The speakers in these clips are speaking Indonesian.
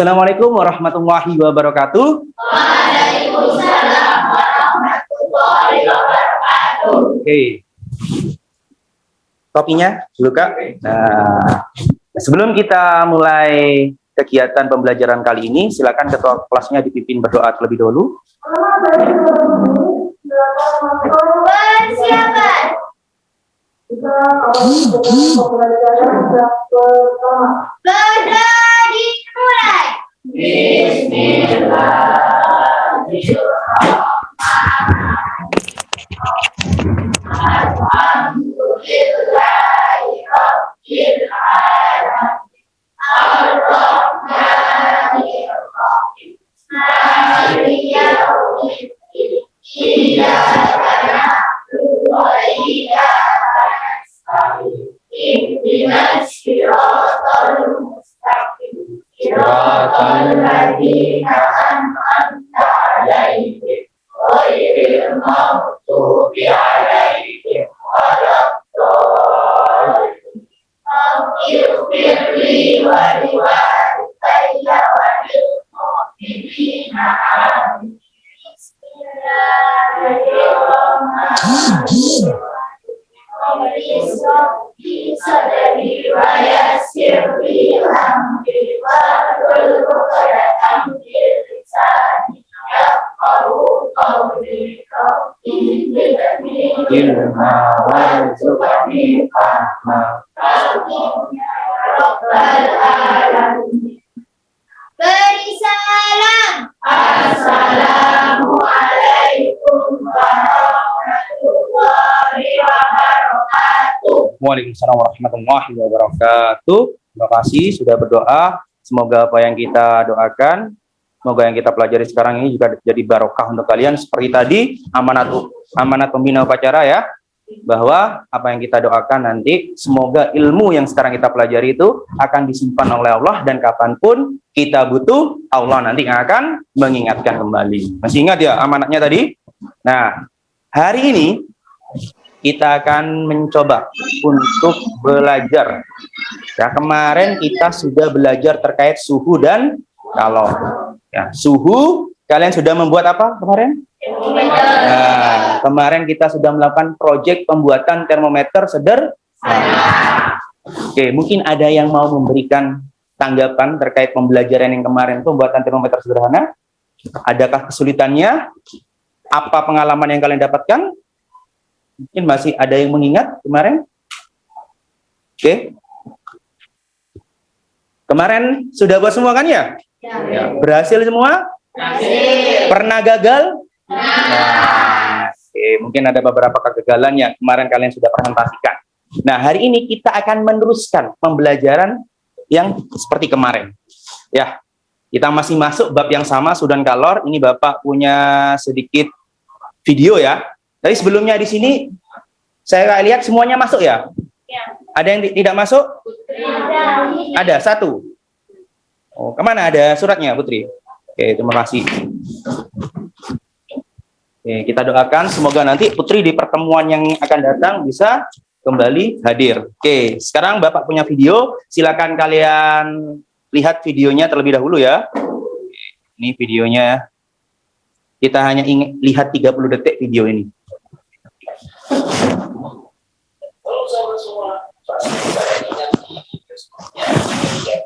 Assalamualaikum warahmatullahi wabarakatuh. Waalaikumsalam warahmatullahi wabarakatuh. Oke. Kopinya dulu, Kak. Nah, sebelum kita mulai kegiatan pembelajaran kali ini, silakan ketua kelasnya dipimpin berdoa terlebih dahulu. Persiapan. Sudah dimulai. Beri salam. Assalamualaikum warahmatullahi wabarakatuh. Waalaikumsalam warahmatullahi wabarakatuh. Terima kasih sudah berdoa. Semoga apa yang kita doakan, semoga yang kita pelajari sekarang ini juga jadi barokah untuk kalian. Seperti tadi amanat pembina upacara ya, bahwa apa yang kita doakan nanti semoga ilmu yang sekarang kita pelajari itu akan disimpan oleh Allah, dan kapanpun kita butuh, Allah nanti akan mengingatkan kembali. Masih ingat ya amanatnya tadi? Nah, hari ini kita akan mencoba untuk belajar. Ya, kemarin kita sudah belajar terkait suhu dan kalor. Ya, suhu, kalian sudah membuat apa kemarin? Nah, kemarin kita sudah melakukan proyek pembuatan termometer sederhana. Oke, mungkin ada yang mau memberikan tanggapan terkait pembelajaran yang kemarin, pembuatan termometer sederhana. Adakah kesulitannya? Apa pengalaman yang kalian dapatkan? Mungkin masih ada yang mengingat kemarin? Oke. Kemarin sudah buat semua kan ya? Ya. Berhasil semua? Berhasil. Pernah gagal? Nah, mungkin ada beberapa kegagalan yang kemarin kalian sudah presentasikan. Nah, hari ini kita akan meneruskan pembelajaran yang seperti kemarin. Ya, kita masih masuk bab yang sama, suhu dan kalor. Ini Bapak punya sedikit video ya. Tapi sebelumnya di sini saya lihat semuanya masuk ya. Ada yang tidak masuk? Ada satu. Oh, kemana ada suratnya, Putri? Oke, terima kasih. Oke, kita doakan semoga nanti Putri di pertemuan yang akan datang bisa kembali hadir. Oke, sekarang Bapak punya video, silakan kalian lihat videonya terlebih dahulu ya. Ini videonya. Kita hanya ingin lihat 30 detik video ini. Kalau semua pasti pada ingat video sebelumnya,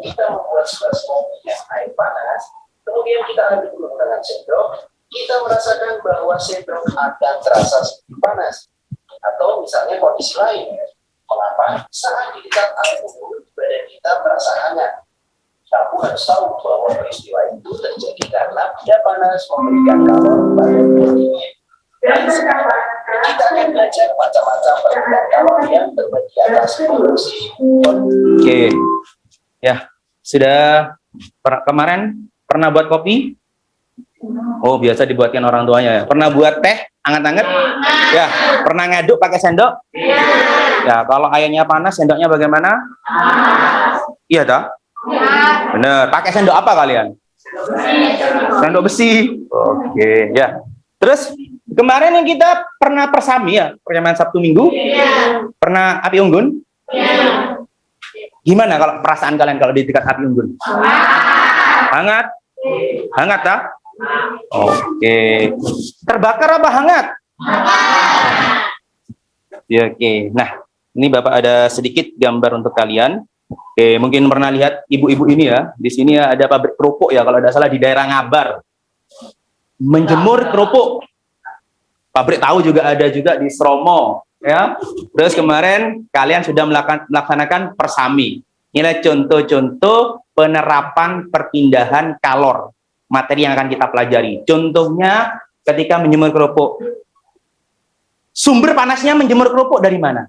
kita membuat sebelas kopi yang air panas, kemudian kita aduk menggunakan sendok. Kita merasakan bahwa sendok akan terasa sedikit panas. Atau misalnya kondisi lain, mengapa saat di dekat air badan kita terasa hangat. Kamu harus tahu bahwa peristiwa itu terjadi karena benda panas memberikan kalor pada benda dingin. Dan sekarang kita akan belajar macam-macam perbedaan kalor yang terbagi atas produksi. Oke, ya sudah kemarin pernah buat kopi? Oh, biasa dibuatkan orang tuanya ya. Pernah buat teh anget-anget? Ya. Pernah ngaduk pakai sendok? Ya. Kalau airnya panas, sendoknya bagaimana? Iya toh? Bener. Pakai sendok apa kalian? Sendok besi. Oke, ya. Terus kemarin yang kita pernah persami ya, perjamuan Sabtu Minggu? Pernah api unggun? Gimana kalau perasaan kalian kalau di dekat api unggun? Hangat? Hangat tak? Oke. Terbakar apa hangat? Ya, oke. Nah, ini Bapak ada sedikit gambar untuk kalian. Oke, mungkin pernah lihat ibu-ibu ini ya. Di sini ada pabrik kerupuk ya, kalau tidak salah di daerah Ngabar. Menjemur kerupuk. Pabrik tahu juga ada juga di Sromo ya. Terus kemarin kalian sudah melaksanakan persami. Inilah contoh-contoh penerapan perpindahan kalor. Materi yang akan kita pelajari. Contohnya ketika menjemur kerupuk. Sumber panasnya menjemur kerupuk dari mana?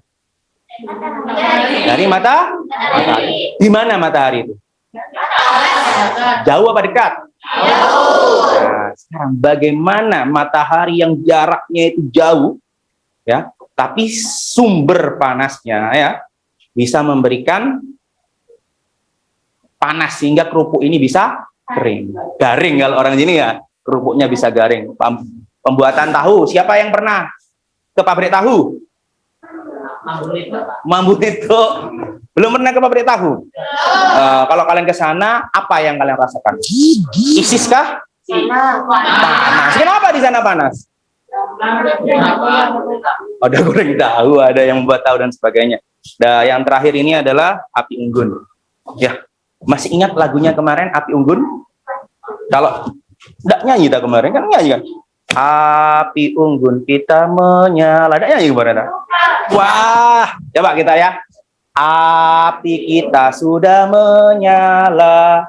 Dari matahari. Di mana matahari itu? Jauh apa dekat? Nah, sekarang bagaimana matahari yang jaraknya itu jauh, ya, tapi sumber panasnya ya bisa memberikan panas sehingga kerupuk ini bisa kering, garing kalau orang sini ya, kerupuknya bisa garing. Pembuatan tahu, siapa yang pernah ke pabrik tahu? Mambu itu belum pernah ke pabrik tahu. Kalau kalian ke sana, apa yang kalian rasakan? Isis kah? Panas. Kenapa di sana panas? Ada goreng tahu, ada yang membuat tahu dan sebagainya. Dan yang terakhir ini adalah api unggun. Ya, masih ingat lagunya kemarin Api Unggun? Kalau enggak nyanyi tak kemarin kan nyanyi kan? Api unggun kita menyala. Enggak nyanyi kemarin tak? Wah, coba kita ya. Api kita sudah menyala.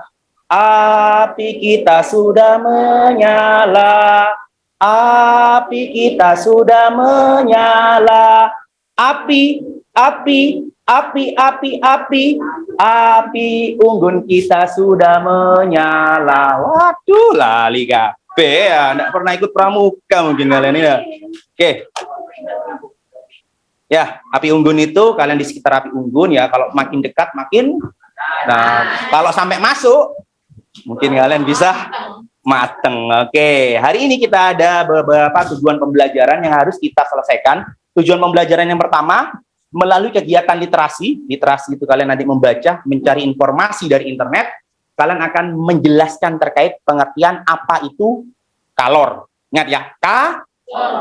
Api kita sudah menyala. Api kita sudah menyala. Api, api, api, api, api. Api unggun kita sudah menyala. Waduh, lali kabeh ya. Nggak pernah ikut pramuka mungkin kalian ini ya. Oke. Ya, api unggun itu kalian di sekitar api unggun ya. Kalau makin dekat makin. Nah, kalau sampai masuk mungkin kalian bisa mateng. Oke, hari ini kita ada beberapa tujuan pembelajaran yang harus kita selesaikan. Tujuan pembelajaran yang pertama, melalui kegiatan literasi. Literasi itu kalian nanti membaca, mencari informasi dari internet. Kalian akan menjelaskan terkait pengertian apa itu kalor. Ingat ya,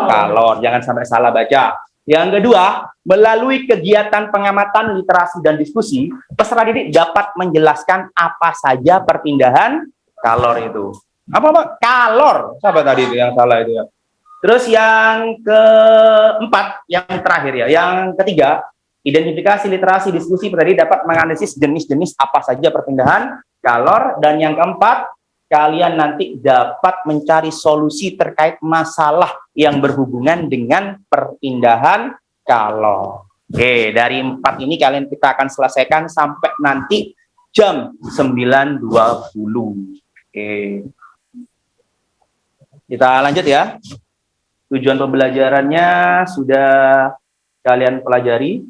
kalor. Jangan sampai salah baca. Yang kedua, melalui kegiatan pengamatan, literasi, dan diskusi, peserta didik dapat menjelaskan apa saja perpindahan kalor itu. Apa, Pak? Kalor. Siapa tadi itu yang salah itu ya? Terus yang keempat, yang terakhir ya, yang ketiga, identifikasi, literasi, diskusi, peserta didik dapat menganalisis jenis-jenis apa saja perpindahan kalor. Dan yang keempat, kalian nanti dapat mencari solusi terkait masalah yang berhubungan dengan perpindahan kalor. Oke, dari 4 ini kita akan selesaikan sampai nanti jam 9.20. Oke. Kita lanjut ya. Tujuan pembelajarannya sudah kalian pelajari.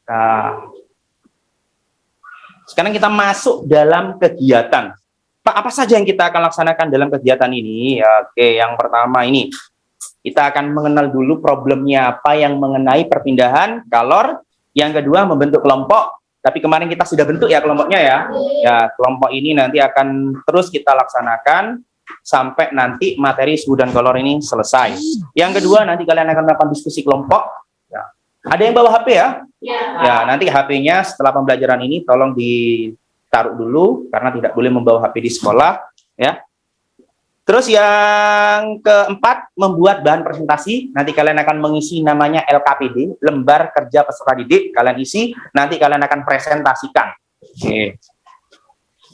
Nah, sekarang kita masuk dalam kegiatan. Pak, apa saja yang kita akan laksanakan dalam kegiatan ini? Oke, yang pertama ini. Kita akan mengenal dulu problemnya apa yang mengenai perpindahan kalor. Yang kedua, membentuk kelompok. Tapi kemarin kita sudah bentuk ya kelompoknya ya. Ya, kelompok ini nanti akan terus kita laksanakan sampai nanti materi suhu dan kalor ini selesai. Yang kedua, nanti kalian akan melakukan diskusi kelompok. Ya. Ada yang bawa HP ya? Ya, nanti HP-nya setelah pembelajaran ini tolong ditaruh dulu karena tidak boleh membawa HP di sekolah ya. Terus yang keempat, membuat bahan presentasi. Nanti kalian akan mengisi namanya LKPD, lembar kerja peserta didik. Kalian isi, nanti kalian akan presentasikan. Oke.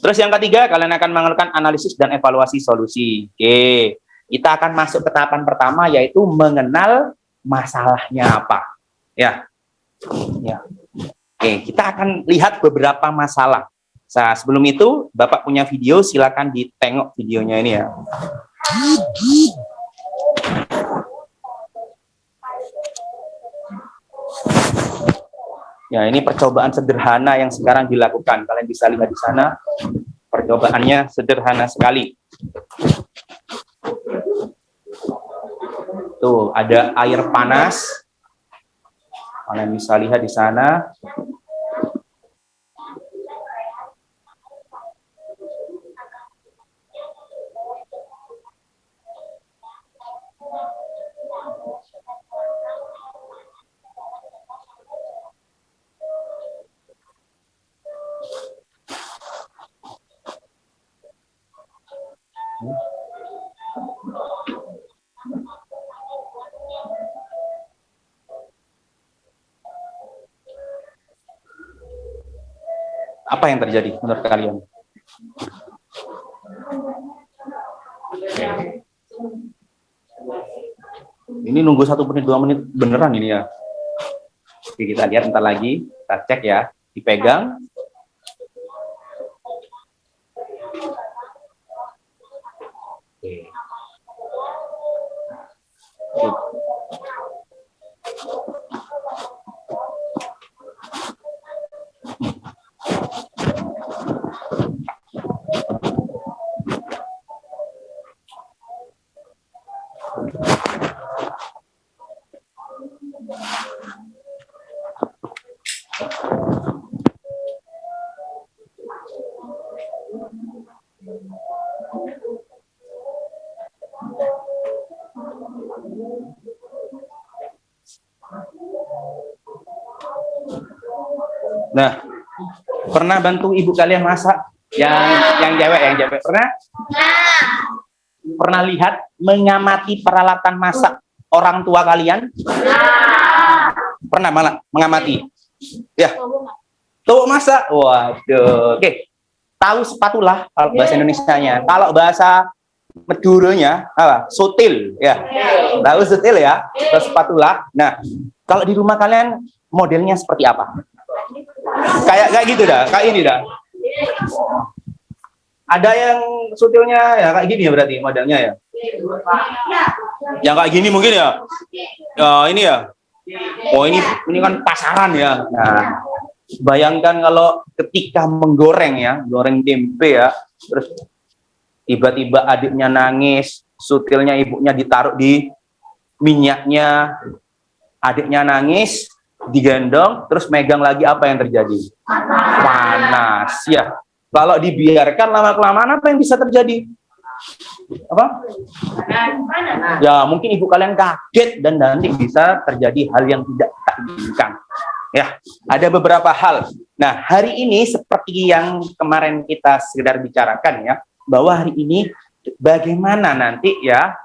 Terus yang ketiga, kalian akan melakukan analisis dan evaluasi solusi. Oke. Kita akan masuk ke tahapan pertama, yaitu mengenal masalahnya apa. Ya. Ya. Oke, kita akan lihat beberapa masalah. Nah, sebelum itu, Bapak punya video, silakan ditengok videonya ini ya. Ya, ini percobaan sederhana yang sekarang dilakukan. Kalian bisa lihat di sana. Percobaannya sederhana sekali. Tuh, ada air panas. Kalian bisa lihat di sana. Apa yang terjadi menurut kalian? Ini nunggu 1 menit 2 menit beneran ini ya. Oke, kita lihat ntar lagi, kita cek ya, dipegang. Oke. Nah, pernah bantu ibu kalian masak? Yang cewek pernah? Pernah lihat mengamati peralatan masak orang tua kalian? Pernah malah mengamati? Ya. Tuh masak. Waduh. Oke. Tahu spatula kalau bahasa Indonesianya. Kalau bahasa Maduranya apa? Sutil ya. Tahu sutil ya? Spatula. Nah, kalau di rumah kalian modelnya seperti apa? Kayak gitu dah, kayak ini dah. Ada yang sutilnya ya kayak gini ya berarti modelnya ya. Yang kayak gini mungkin ya. Ya ini ya. Oh ini kan pasaran ya. Nah, bayangkan kalau ketika menggoreng ya, goreng tempe ya, terus tiba-tiba adiknya nangis, sutilnya ibunya ditaruh di minyaknya, adiknya nangis, digendong, terus megang lagi, apa yang terjadi? Panas ya. Kalau dibiarkan lama-kelamaan apa yang bisa terjadi? Apa? Ya mungkin ibu kalian kaget dan nanti bisa terjadi hal yang tidak tak diinginkan. Ya, ada beberapa hal. Nah, hari ini seperti yang kemarin kita sekedar bicarakan ya, bahwa hari ini bagaimana nanti ya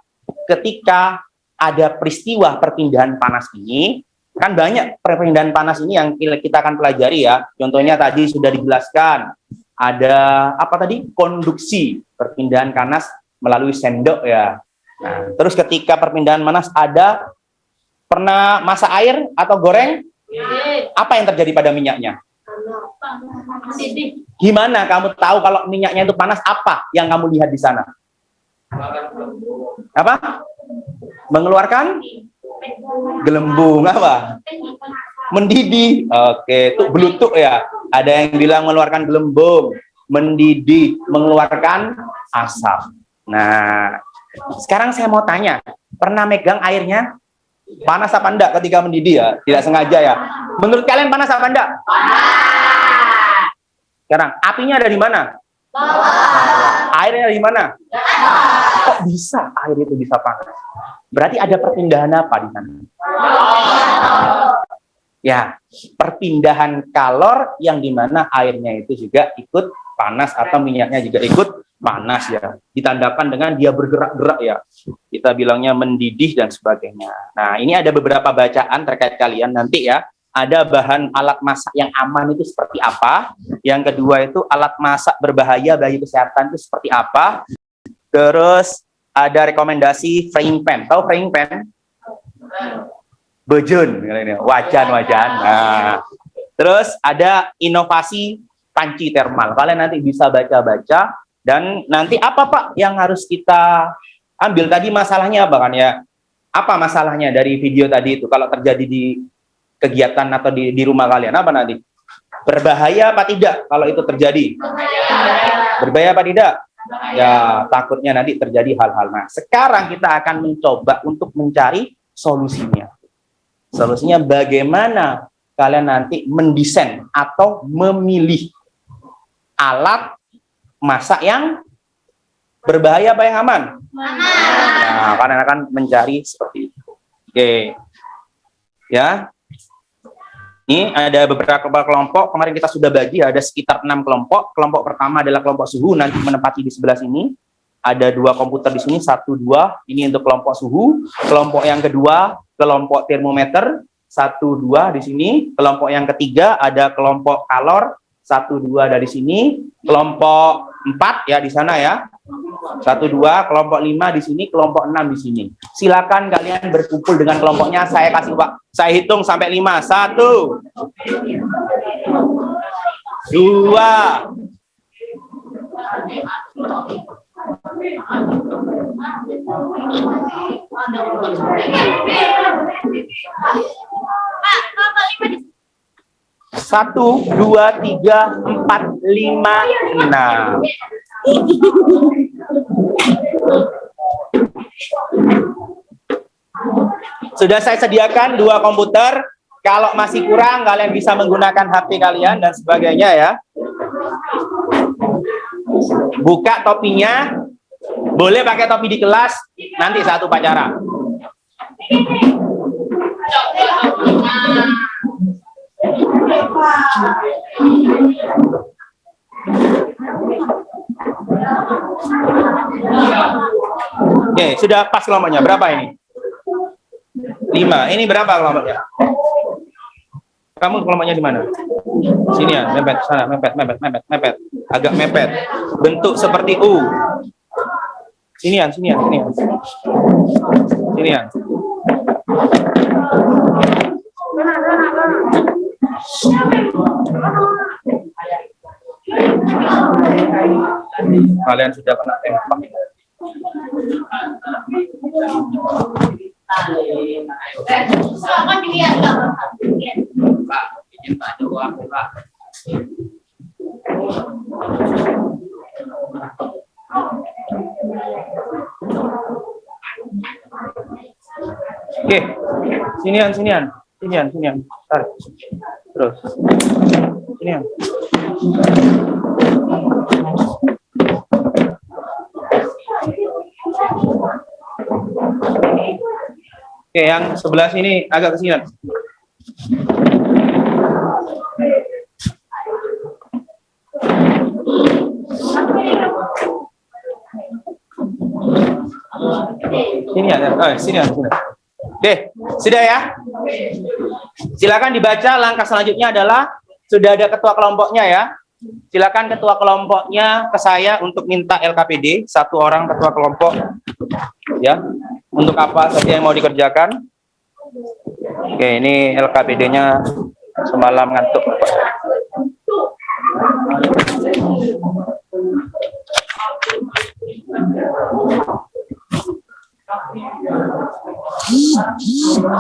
ketika ada peristiwa perpindahan panas ini. Kan banyak perpindahan panas ini yang kita akan pelajari ya. Contohnya tadi sudah dijelaskan. Ada apa tadi? Konduksi perpindahan panas melalui sendok ya. Nah, terus ketika perpindahan panas ada pernah masak air atau goreng? Apa yang terjadi pada minyaknya? Gimana kamu tahu kalau minyaknya itu panas? Apa yang kamu lihat di sana? Apa? Mengeluarkan gelembung apa? Mendidih. Oke, itu belutuk ya. Ada yang bilang mengeluarkan gelembung, mendidih, mengeluarkan asap. Nah, sekarang saya mau tanya, pernah megang airnya? Panas apa enggak ketika mendidih ya? Tidak sengaja ya. Menurut kalian panas apa enggak? Sekarang, apinya ada di mana? Airnya ada di mana? Kok bisa air itu bisa panas? Berarti ada perpindahan apa di sana? Ya, perpindahan kalor yang dimana airnya itu juga ikut panas atau minyaknya juga ikut panas ya. Ditandakan dengan dia bergerak-gerak ya. Kita bilangnya mendidih dan sebagainya. Nah, ini ada beberapa bacaan terkait kalian nanti ya. Ada bahan alat masak yang aman itu seperti apa. Yang kedua itu alat masak berbahaya bagi kesehatan itu seperti apa. Terus ada rekomendasi frying pan. Tahu frying pan? Bejun, wajan. Nah, terus ada inovasi panci termal. Kalian nanti bisa baca-baca. Dan nanti apa Pak yang harus kita ambil tadi masalahnya apa kan ya? Apa masalahnya dari video tadi itu kalau terjadi di kegiatan atau di rumah kalian? Apa nanti? Berbahaya apa tidak kalau itu terjadi? Berbahaya apa tidak? Ya, takutnya nanti terjadi hal-hal. Nah, sekarang kita akan mencoba untuk mencari solusinya. Solusinya bagaimana kalian nanti mendesain atau memilih alat masak yang berbahaya apa yang aman? Nah, kalian akan mencari seperti itu. Oke. Ya. Ini ada beberapa kelompok, kemarin kita sudah bagi, ada sekitar 6 kelompok. Kelompok pertama adalah kelompok suhu, nanti menempati di sebelah sini. Ada 2 komputer di sini, 1, 2. Ini untuk kelompok suhu. Kelompok yang kedua, kelompok termometer. 1, 2 di sini. Kelompok yang ketiga ada kelompok kalor. 1, 2 dari sini. Kelompok 4 ya di sana ya. 1, 2. Kelompok 5 di sini. Kelompok 6 di sini. Silakan kalian berkumpul dengan kelompoknya. Saya kasih Pak. Saya hitung sampai 5. 1, 2. Pak, nomor 5 di 1, 2, 3, 4, 5, 6. Sudah saya sediakan 2 komputer. Kalau masih kurang, kalian bisa menggunakan HP kalian dan sebagainya ya. Buka topinya. Boleh pakai topi di kelas. Nanti saat upacara. Oke, sudah pas kelompoknya. Berapa ini? 5. Ini berapa kelompoknya? Kamu kelompoknya di mana? Sini ya, mepet sana, mepet. Agak mepet. Bentuk seperti U. Sinian. Sinian. Kalian sudah kena tembak. Selamat dilihat, Pak, izin Pak jawab, Pak. Oke, sinian. Tarik. Terus. Sinian. Oke, yang sebelah sini agak ke sini. Sini ya. Oke, sudah ya. Silakan dibaca. Langkah selanjutnya adalah sudah ada ketua kelompoknya ya. Silakan ketua kelompoknya ke saya untuk minta LKPD, 1 orang ketua kelompok ya. Untuk apa saja yang mau dikerjakan. Oke, ini LKPD-nya semalam ngantuk.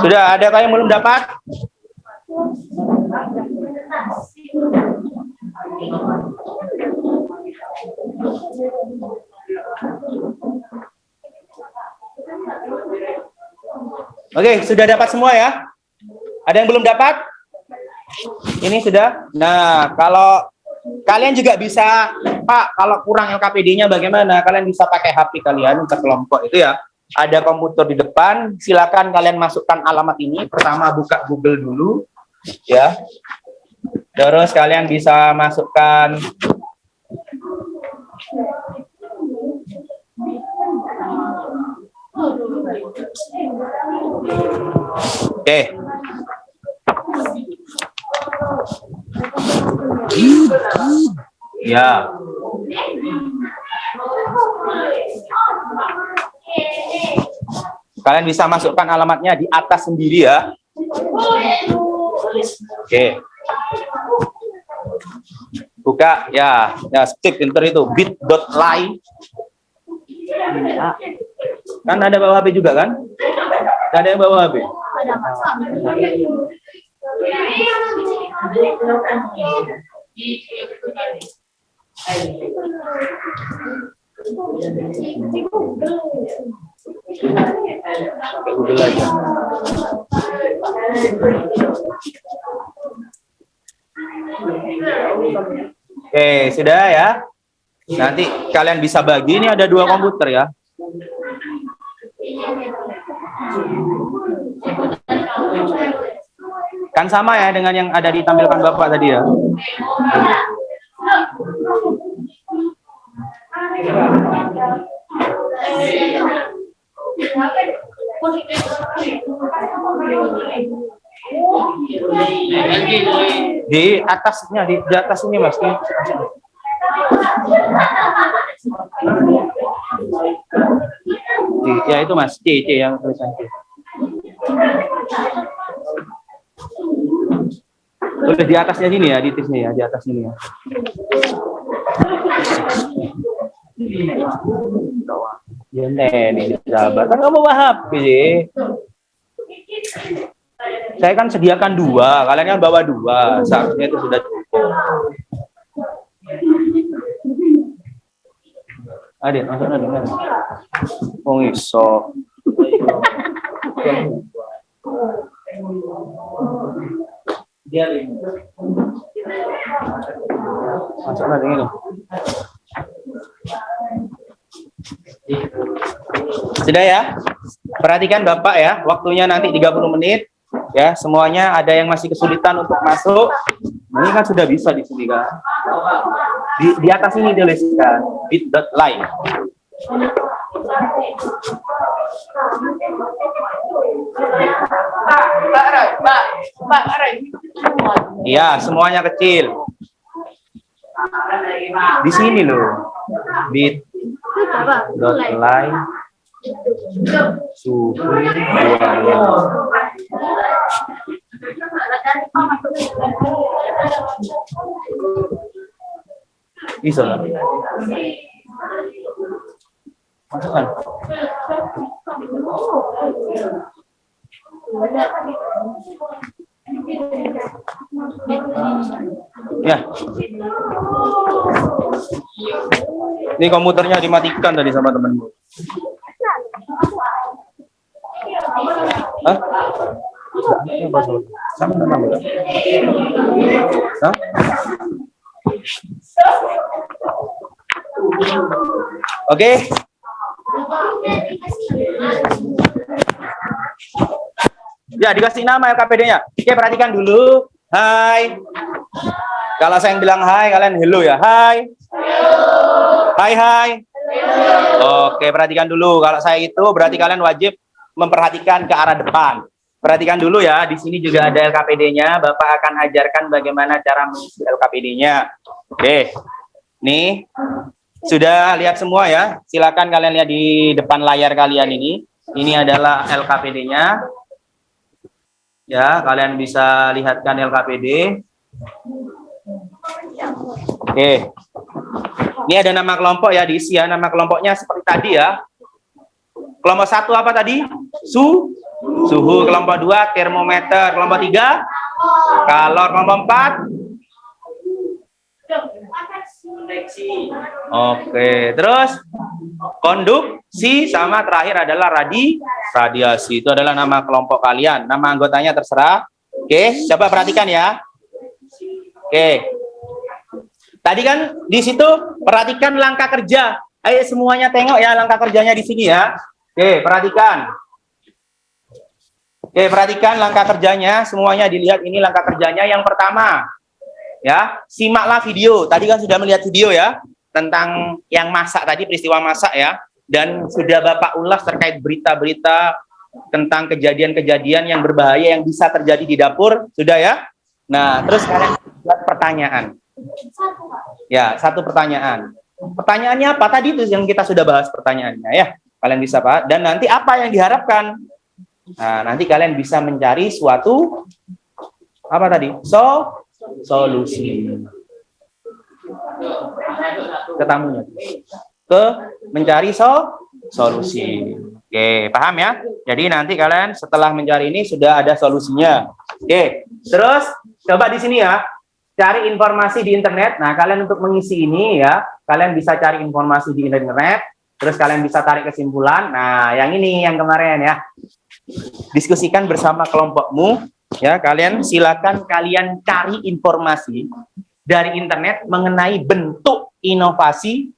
Sudah ada yang belum dapat? Oke, sudah dapat semua ya? Ada yang belum dapat? Ini sudah. Nah, kalau kalian juga bisa, Pak, kalau kurang LKPD-nya bagaimana? Kalian bisa pakai HP kalian untuk kelompok itu ya. Ada komputer di depan, silakan kalian masukkan alamat ini. Pertama buka Google dulu, ya. Terus kalian bisa masukkan oke. Ya. Kalian bisa masukkan alamatnya di atas sendiri ya. Oke. Buka ya, stick pinter itu bit.ly. Kan ada bawa HP juga kan? Ada yang bawa HP? Google aja. Oke, sudah ya. Nanti kalian bisa bagi, ini ada 2 komputer ya. Kan sama ya dengan yang ada ditampilkan Bapak tadi ya. Di atasnya, di atas ini Mas. Ya itu Mas, C yang tulisan C. Udah di atasnya sini ya, di sini ya, di atas sini ya. Ya nih, sahabat. Kan kamu wahab, sih. Saya kan sediakan 2, kalian kan bawa 2, seharusnya itu sudah cukup. Adit, masuk dengan. Oh iso. Dia ini. Masuk dengan. Sudah ya? Perhatikan Bapak ya, waktunya nanti 30 menit. Ya, semuanya ada yang masih kesulitan untuk masuk. Ini kan sudah bisa di sini kan. Di atas ini tuliskan bit.ly. Iya, semuanya kecil. Di sini loh. Bit.ly suhu 2. Bisa lah. Masukkan. Ya. Ini komputernya dimatikan tadi sama temanmu. Hah? Sama nama. Hah? Oke. Ya, dikasih nama LKPD-nya. Oke, perhatikan dulu. Hai. Kalau saya yang bilang hai, kalian hello ya. Hai. Hai, hai. Oke, perhatikan dulu. Kalau saya itu berarti kalian wajib memperhatikan ke arah depan. Perhatikan dulu ya. Di sini juga ada LKPD-nya. Bapak akan ajarkan bagaimana cara mengisi LKPD-nya. Oke. Nih. Sudah lihat semua ya. Silakan kalian lihat di depan layar kalian ini. Ini adalah LKPD-nya. Ya, kalian bisa lihatkan LKPD. Oke. Ini ada nama kelompok ya, diisi ya. Nama kelompoknya seperti tadi ya. Kelompok 1 apa tadi? Suhu. Kelompok 2 termometer. Kelompok 3 kalor. Kelompok 4 oke. Terus konduksi sama terakhir adalah radiasi. Itu adalah nama kelompok kalian. Nama anggotanya terserah. Oke, coba perhatikan ya. Oke. Tadi kan di situ perhatikan langkah kerja. Ayo semuanya tengok ya langkah kerjanya di sini ya. Oke, perhatikan. Oke, perhatikan langkah kerjanya. Semuanya dilihat ini langkah kerjanya. Yang pertama, ya, simaklah video. Tadi kan sudah melihat video ya tentang yang masak tadi, peristiwa masak ya. Dan sudah Bapak ulas terkait berita-berita tentang kejadian-kejadian yang berbahaya yang bisa terjadi di dapur. Sudah ya? Nah, terus kalian buat pertanyaan. Ya, satu pertanyaan. Pertanyaannya apa? Tadi itu yang kita sudah bahas pertanyaannya ya. Kalian bisa Pak. Dan nanti apa yang diharapkan? Nah, nanti kalian bisa mencari suatu apa tadi? Solusi. Ketamunya. Mencari solusi. Oke, paham ya? Jadi nanti kalian setelah mencari ini sudah ada solusinya. Oke, terus coba di sini ya. Cari informasi di internet. Nah, kalian untuk mengisi ini ya, kalian bisa cari informasi di internet, terus kalian bisa tarik kesimpulan. Nah, yang ini yang kemarin ya. Diskusikan bersama kelompokmu ya, kalian silakan kalian cari informasi dari internet mengenai bentuk inovasi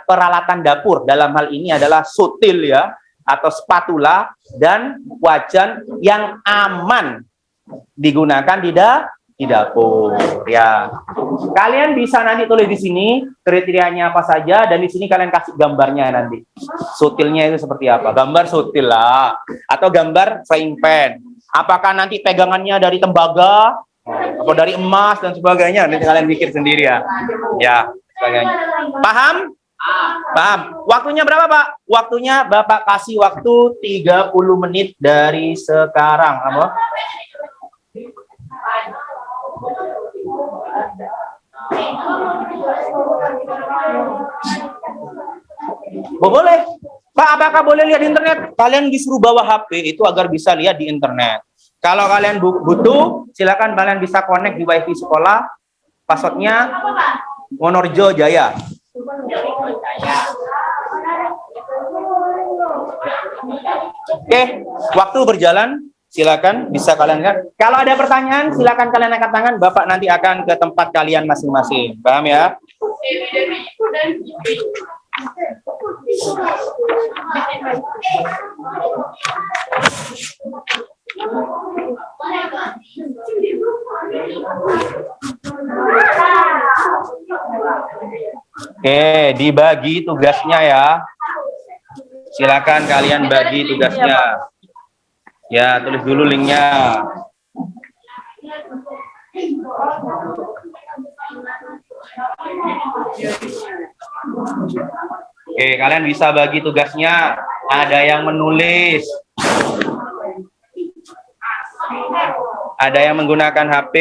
peralatan dapur. Dalam hal ini adalah sutil ya, atau spatula dan wajan yang aman digunakan di dapur ya. Kalian bisa nanti tulis di sini kriterianya apa saja dan di sini kalian kasih gambarnya nanti. Sutilnya itu seperti apa? Gambar sutil lah atau gambar frying pan. Apakah nanti pegangannya dari tembaga atau dari emas dan sebagainya? Nanti kalian bikin sendiri ya. Ya, sebagainya. Paham? Paham. Waktunya berapa, Pak? Waktunya Bapak kasih waktu 30 menit dari sekarang. Apa? Boleh. Pak, apakah boleh lihat di internet? Kalian disuruh bawa HP itu agar bisa lihat di internet. Kalau kalian butuh, silakan kalian bisa connect di WiFi sekolah. Passwordnya Wonorjo Jaya. Oke, waktu berjalan. Silakan bisa kalian lihat. Kalau ada pertanyaan, silakan kalian angkat tangan. Bapak nanti akan ke tempat kalian masing-masing. Paham ya? Oke, dibagi tugasnya ya. Silakan kalian bagi tugasnya. Ya, tulis dulu linknya. Oke, kalian bisa bagi tugasnya. Ada yang menulis. Ada yang menggunakan HP.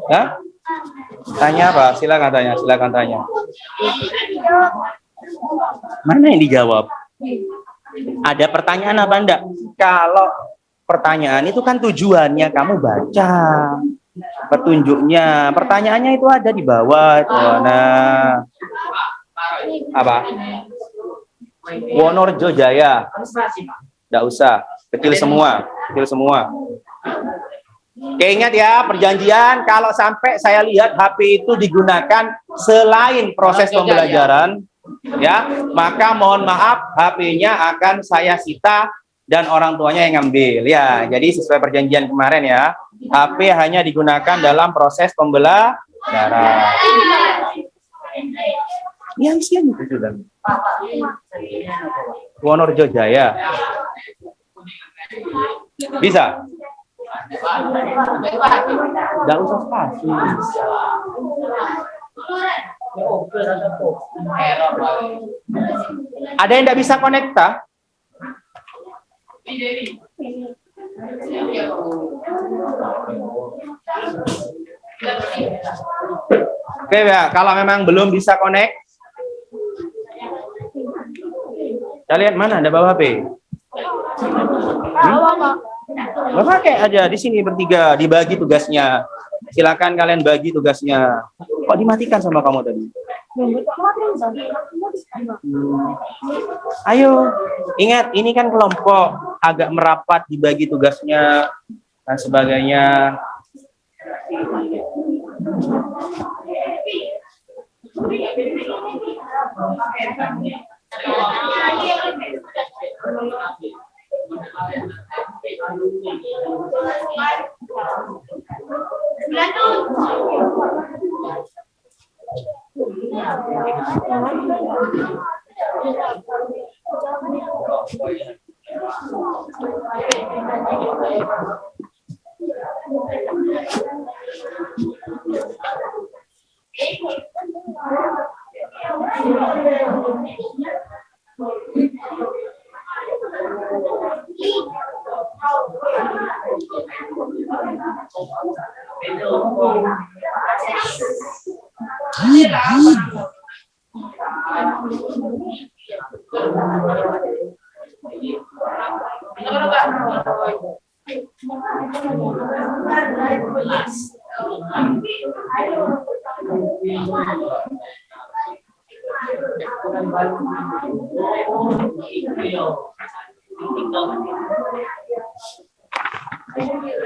Hah? Tanya apa? Silakan tanya. Mana yang dijawab? Ada pertanyaan apa enggak? Kalau pertanyaan itu kan tujuannya kamu baca. Petunjuknya, pertanyaannya itu ada di bawah itu. Nah, apa? Wonorjo Jaya. Enggak usah, kecil semua. Oke, ingat ya, perjanjian kalau sampai saya lihat HP itu digunakan selain proses pembelajaran, ya, maka mohon maaf HP-nya akan saya sita dan orang tuanya yang ngambil. Ya, jadi sesuai perjanjian kemarin ya, HP hanya digunakan dalam proses pembelajaran. Yang siang itu sudah. Wonorjo Jaya. Bisa? Nggak usah spasi. Ada yang nggak bisa konekta? Oke ya, kalau memang belum bisa connect, kalian mana? Ada bawa HP? Bapak pakai aja di sini bertiga, dibagi tugasnya. Silakan kalian bagi tugasnya. Kok dimatikan sama kamu tadi? Ayo, ingat ini kan kelompok, agak merapat dibagi tugasnya dan sebagainya.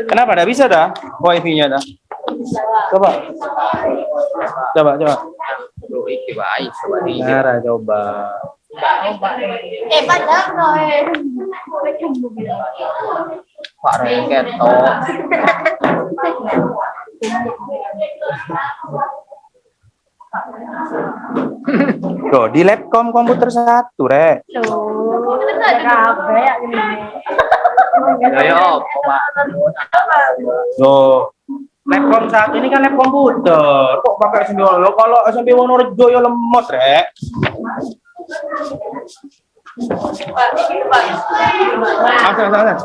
Kenapa? Tidak bisa dah wifi-nya dah. Coba. Nah, coba. Padahal Roy. Pak Roy ketok. Loh, di labcom komputer 1, Rek. Yo, Pak. Loh, labcom 1 ini kan lab komputer. Kok pakai SMP Wonorejo? Kalau SMP Wonorejo ya lemot, Rek. Asal. Nah.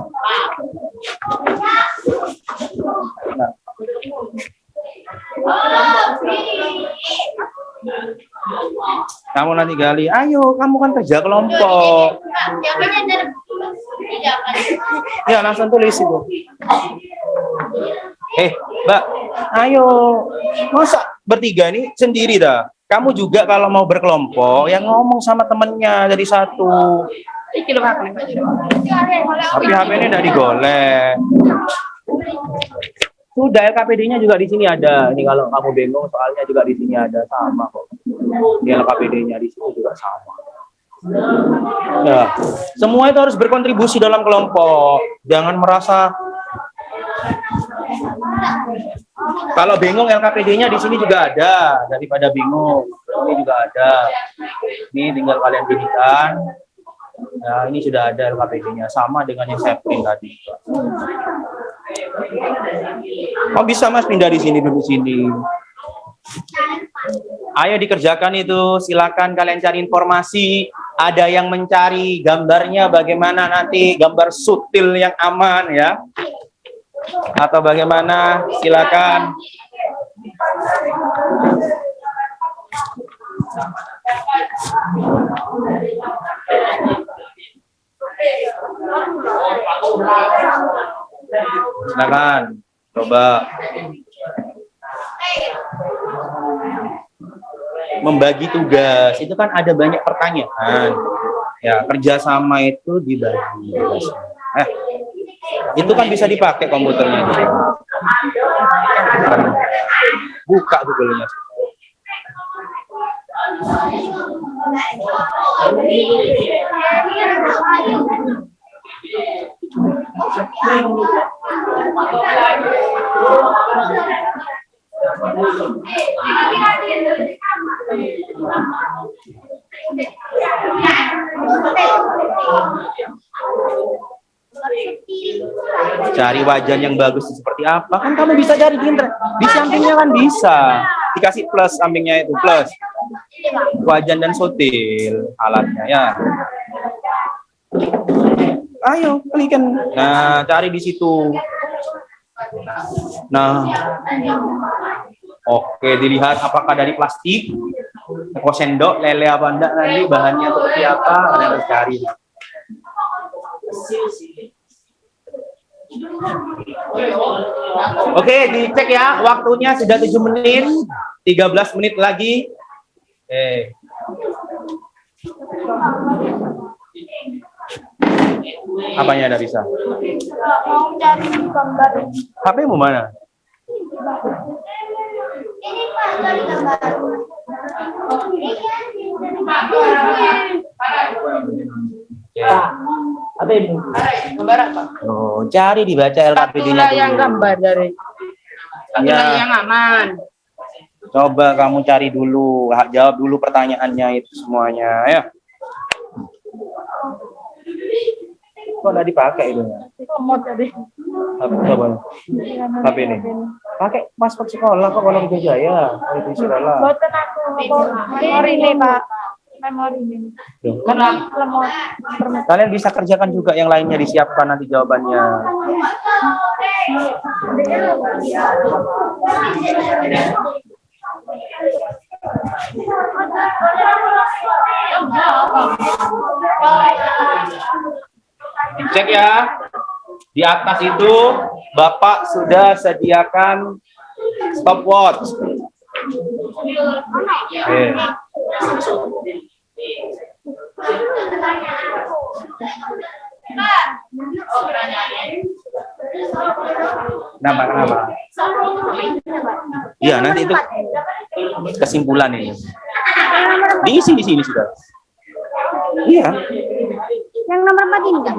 Kamu nanti gali, ayo kamu kan kerja kelompok. Ya langsung tulis itu. Mbak, ayo, masa bertiga ini sendiri dah. Kamu juga kalau mau berkelompok, yang ngomong sama temennya jadi satu. Tapi HP-nya udah digolek. Sudah, LKPD-nya juga di sini ada. Ini kalau kamu bingung, soalnya juga di sini ada, sama kok. Ini LKPD-nya di sini juga sama. Ya, semua itu harus berkontribusi dalam kelompok. Jangan merasa kalau bingung, LKPD-nya di sini juga ada. Daripada bingung, ini juga ada. Ini tinggal kalian pilihkan. Nah, ini sudah ada LKPD-nya, sama dengan yang saya print tadi. Oh bisa Mas pindah di sini dulu sini. Ayo dikerjakan itu, silakan kalian cari informasi. Ada yang mencari gambarnya bagaimana nanti gambar sutil yang aman ya. Atau bagaimana, silakan. Silakan, coba. Membagi tugas, itu kan ada banyak pertanyaan. Ya, kerjasama itu dibagi. Itu kan bisa dipakai komputernya. Buka Google-nya. Cari wajan yang bagus seperti apa kan kamu bisa cari di internet, di sampingnya kan bisa dikasih plus, sampingnya itu plus wajan dan sutil alatnya ya. Ayo klikkan, nah cari di situ. Nah, oke, dilihat apakah dari plastik, teko sendok, lele apa enggak, nanti bahannya seperti apa, kalian harus cari. Oke, dicek ya, waktunya sudah 7 menit, 13 menit lagi. Apanya ada bisa? Mau cari gambar. HP-mu mana? Ini Pak, cari gambar. Apa ini? Gambar apa? Oh, cari dibaca LKPD-nya dulu. Yang gambar dari. Ya. Yang aman. Coba kamu cari dulu, jawab dulu pertanyaannya itu semuanya, ya. Kok nggak dipakai itu? Coba. HP ini. Pakai paspor sekolah kok kalau di Jaya, di sekolah. Boten aku memori ini Pak. Memori ini. Kan kalian bisa kerjakan juga yang lainnya, disiapkan nanti jawabannya. Dicek ya. Di atas itu Bapak sudah sediakan stopwatch. Kenapa? Iya, nanti itu kesimpulan ini. Di sini sudah. Iya. Yang nomor 4 ini kan?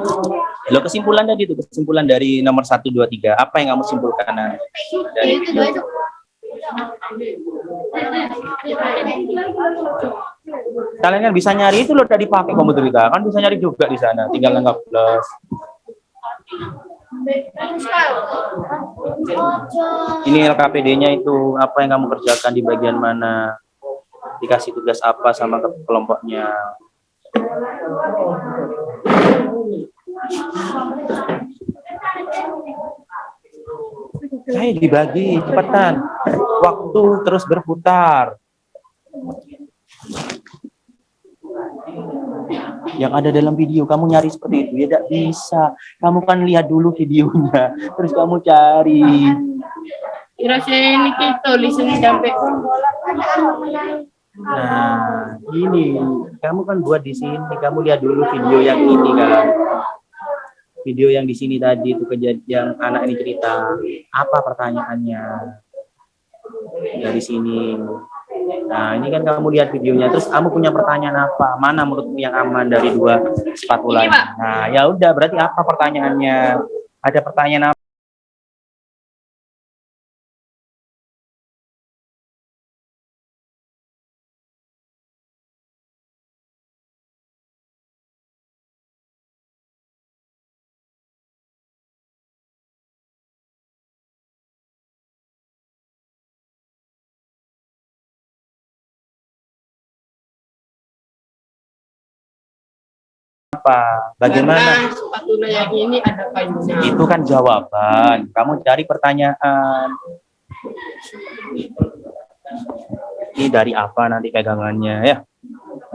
Lo kesimpulan tadi itu, kesimpulan dari nomor 1, 2, 3. Apa yang kamu simpulkan dari Itu dua itu. kalian kan bisa nyari itu loh, tadi pakai komputer kita kan bisa nyari juga di sana, tinggal anggap plus. Ini LKPD-nya itu apa yang kamu kerjakan di bagian mana, dikasih tugas apa sama kelompoknya. Saya dibagi cepetan, waktu terus berputar. Yang ada dalam video kamu nyari seperti itu ya tidak bisa. Kamu kan lihat dulu videonya, terus kamu cari. Kira saya ini kita listening sampai. Nah, ini kamu kan buat di sini, kamu lihat dulu video yang ini kan. Video yang di sini tadi itu kejadian anak ini cerita. Apa pertanyaannya? Dari sini. Nah, ini kan kamu lihat videonya, terus kamu punya pertanyaan apa? Mana menurutmu yang aman dari dua spatula? Nah, ya udah, berarti apa pertanyaannya? Ada pertanyaan apa? Bagaimana? Spatula yang ini ada kayunya. Itu kan jawaban. Kamu cari pertanyaan. Ini dari apa nanti pegangannya ya?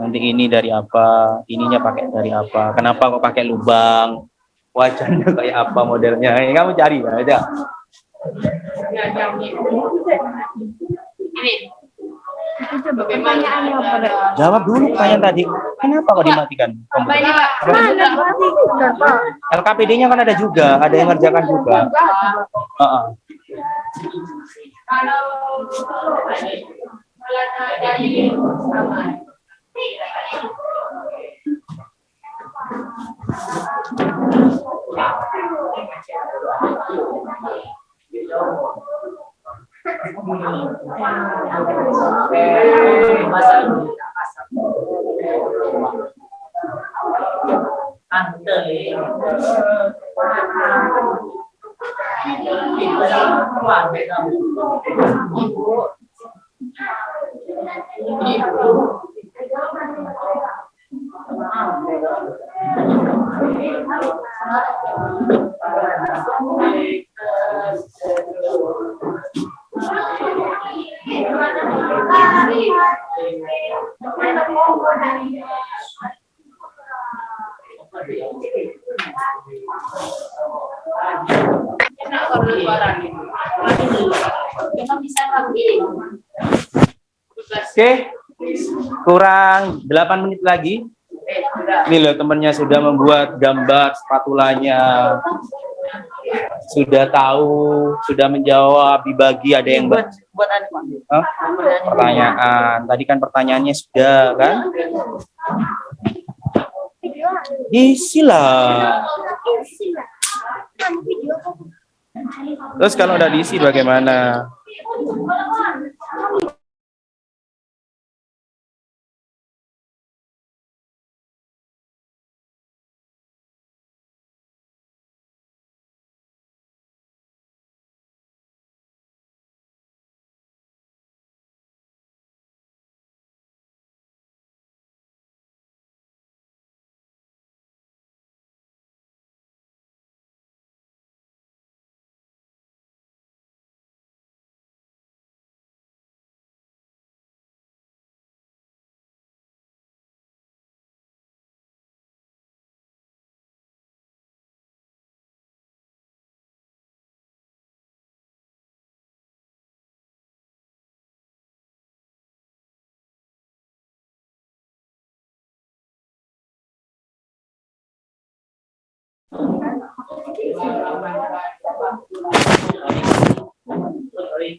Nanti ini dari apa? Ininya pakai dari apa? Kenapa kok pakai lubang? Wajahnya kayak apa modelnya? Ini kamu cari ya, aja. Ini. Pertanyaannya apa? Dek? Jawab dulu pertanyaan tadi. Kenapa kok dimatikan komputer? Mana Pak? LKPD-nya kan ada juga, ada yang ngerjakan juga. Oke, kurang 8 menit lagi. Ini loh temennya sudah membuat gambar spatulanya, sudah tahu, sudah menjawab, dibagi ada yang buat Hah? Pertanyaan. Tadi kan pertanyaannya sudah kan? Diisi lah. Terus kalau udah diisi bagaimana?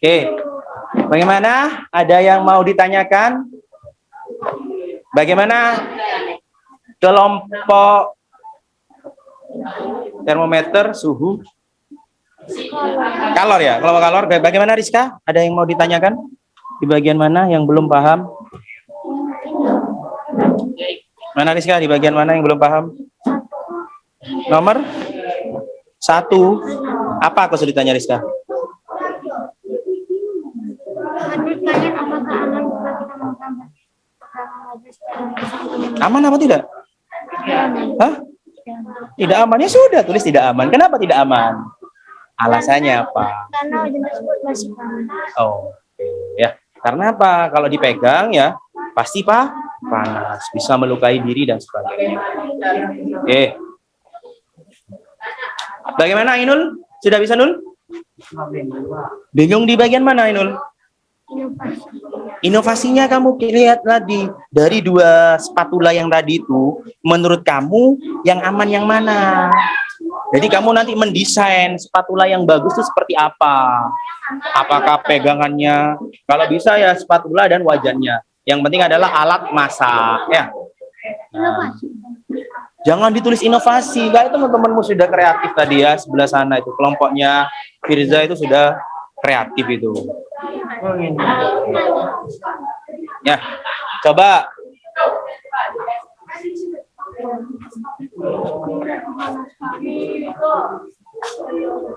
Oke, bagaimana? Ada yang mau ditanyakan? Bagaimana? Kelompok termometer suhu kalor ya, kelompok kalor. Bagaimana Rizka? Ada yang mau ditanyakan? Di bagian mana yang belum paham? Mana Rizka? Di bagian mana yang belum paham? Nomor 1. Apa aku sudah ditanya Rizka? Aman apa tidak? Hah? Tidak aman, ya sudah tulis tidak aman. Kenapa tidak aman? Alasannya apa? Karena wajan tersebut masih panas. Oh, oke ya. Karena apa? Kalau dipegang ya pasti panas, bisa melukai diri dan sebagainya. Oke. Bagaimana Ainul? Sudah bisa Nul? Bingung di bagian mana Ainul? Inovasi. Inovasinya kamu lihat tadi dari 2 spatula yang tadi itu, menurut kamu yang aman yang mana? Jadi kamu nanti mendesain spatula yang bagus itu seperti apa? Apakah pegangannya? Kalau bisa ya spatula dan wajannya. Yang penting adalah alat masak ya. Nah, jangan ditulis inovasi. Enggak, itu teman-temanmu sudah kreatif tadi ya, sebelah sana itu kelompoknya Firza itu sudah kreatif itu. Ya, coba.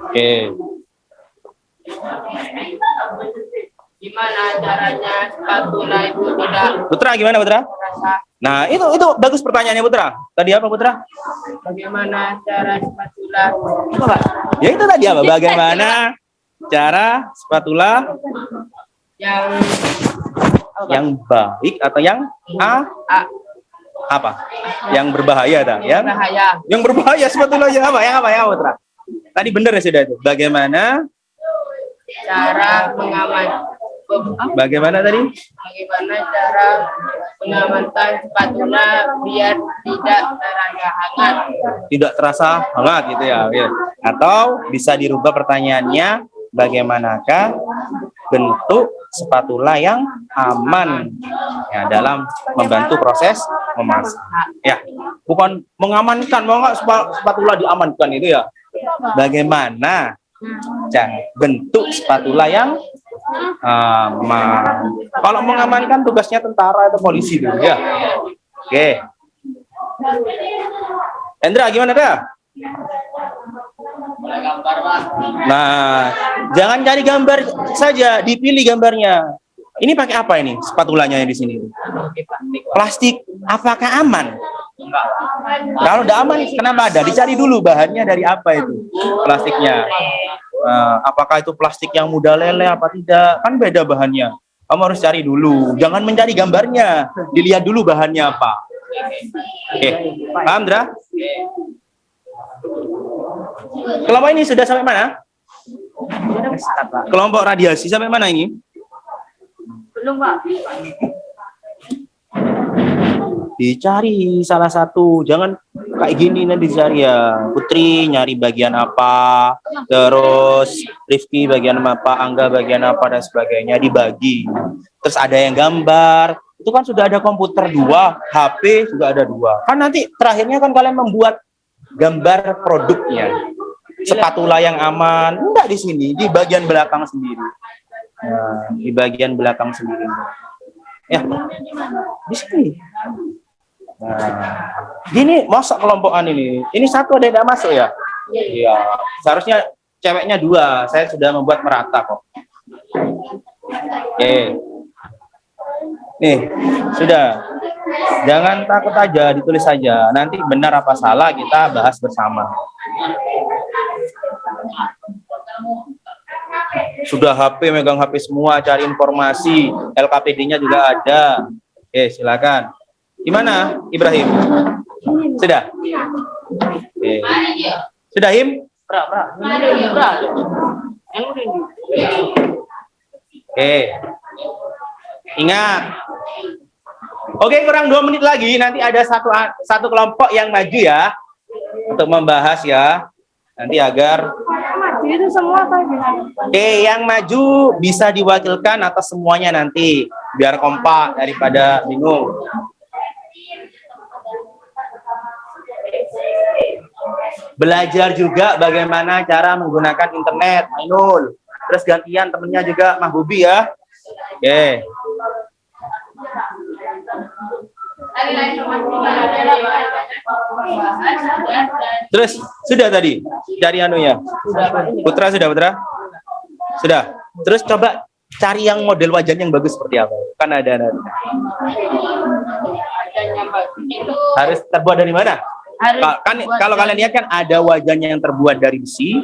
Oke. Gimana caranya spatula itu tidak Putra gimana Putra? terasa? Nah, itu bagus pertanyaannya Putra. Tadi apa Putra? Bagaimana cara spatula? Apa, Pak? Ya itu tadi apa? Bagaimana cara spatula yang baik atau yang apa? Yang berbahaya dah, ya? Bahaya. Yang berbahaya spatulanya apa? Yang apa ya, Putra? Tadi benar ya sudah itu. Bagaimana Bagaimana tadi? Bagaimana cara mengamankan spatula biar tidak terasa hangat? Tidak terasa hangat gitu ya. Ya. Atau bisa dirubah pertanyaannya, bagaimanakah bentuk spatula yang aman ya dalam membantu proses memasak? Ya, bukan mengamankan, mau nggak spatula diamankan itu ya. Bagaimana bentuk spatula yang aman? Kalau mengamankan tugasnya tentara atau polisi dulu ya. Oke. Hendra gimana dah? Nah, jangan cari gambar saja, dipilih gambarnya. Ini pakai apa ini spatulanya di sini? Plastik. Apakah aman? Kalau tidak aman, kenapa ada? Dicari dulu bahannya dari apa itu plastiknya. Apakah itu plastik yang mudah leleh apa tidak? Kan beda bahannya. Kamu harus cari dulu. Jangan mencari gambarnya. Dilihat dulu bahannya apa. Oke, paham, Dra? Kelompok ini sudah sampai mana? Kelompok radiasi sampai mana ini? Belum, Pak. Dicari salah satu, jangan kayak gini nanti dicari ya. Putri nyari bagian apa, terus Rifki bagian apa, Angga bagian apa dan sebagainya, dibagi. Terus ada yang gambar, itu kan sudah ada komputer 2, HP juga ada 2. Kan nanti terakhirnya kan kalian membuat gambar produknya. Spatula yang aman, enggak di sini, di bagian belakang sendiri. Nah, di bagian belakang sendiri. Ya, di sini. Nah, gini masuk kelompokan ini. Ini satu ada yang tidak masuk ya? Iya. Seharusnya ceweknya 2. Saya sudah membuat merata kok. Oke. Nih, sudah. Jangan takut aja, ditulis saja. Nanti benar apa salah kita bahas bersama. Sudah HP, megang HP semua, cari informasi. LKPD-nya juga ada. Oke, silakan. Gimana, Ibrahim? Sudah? Oke. Sudah, Him? Oke. Ingat. Oke, kurang 2 menit lagi. Nanti ada satu kelompok yang maju ya. Untuk membahas ya. Nanti agar... Itu semua Pak. Oke, yang maju bisa diwakilkan atas semuanya nanti. Biar kompak daripada bingung. Belajar juga bagaimana cara menggunakan internet, Ainul. Terus gantian temennya juga Mahbubi ya. Oke. Terus sudah tadi cari anunya. Putra sudah Putra? Sudah. Terus coba cari yang model wajahnya yang bagus seperti apa. Kan ada. Harus terbuat dari mana? Kan kalau kalian lihat kan ada wajahnya yang terbuat dari besi,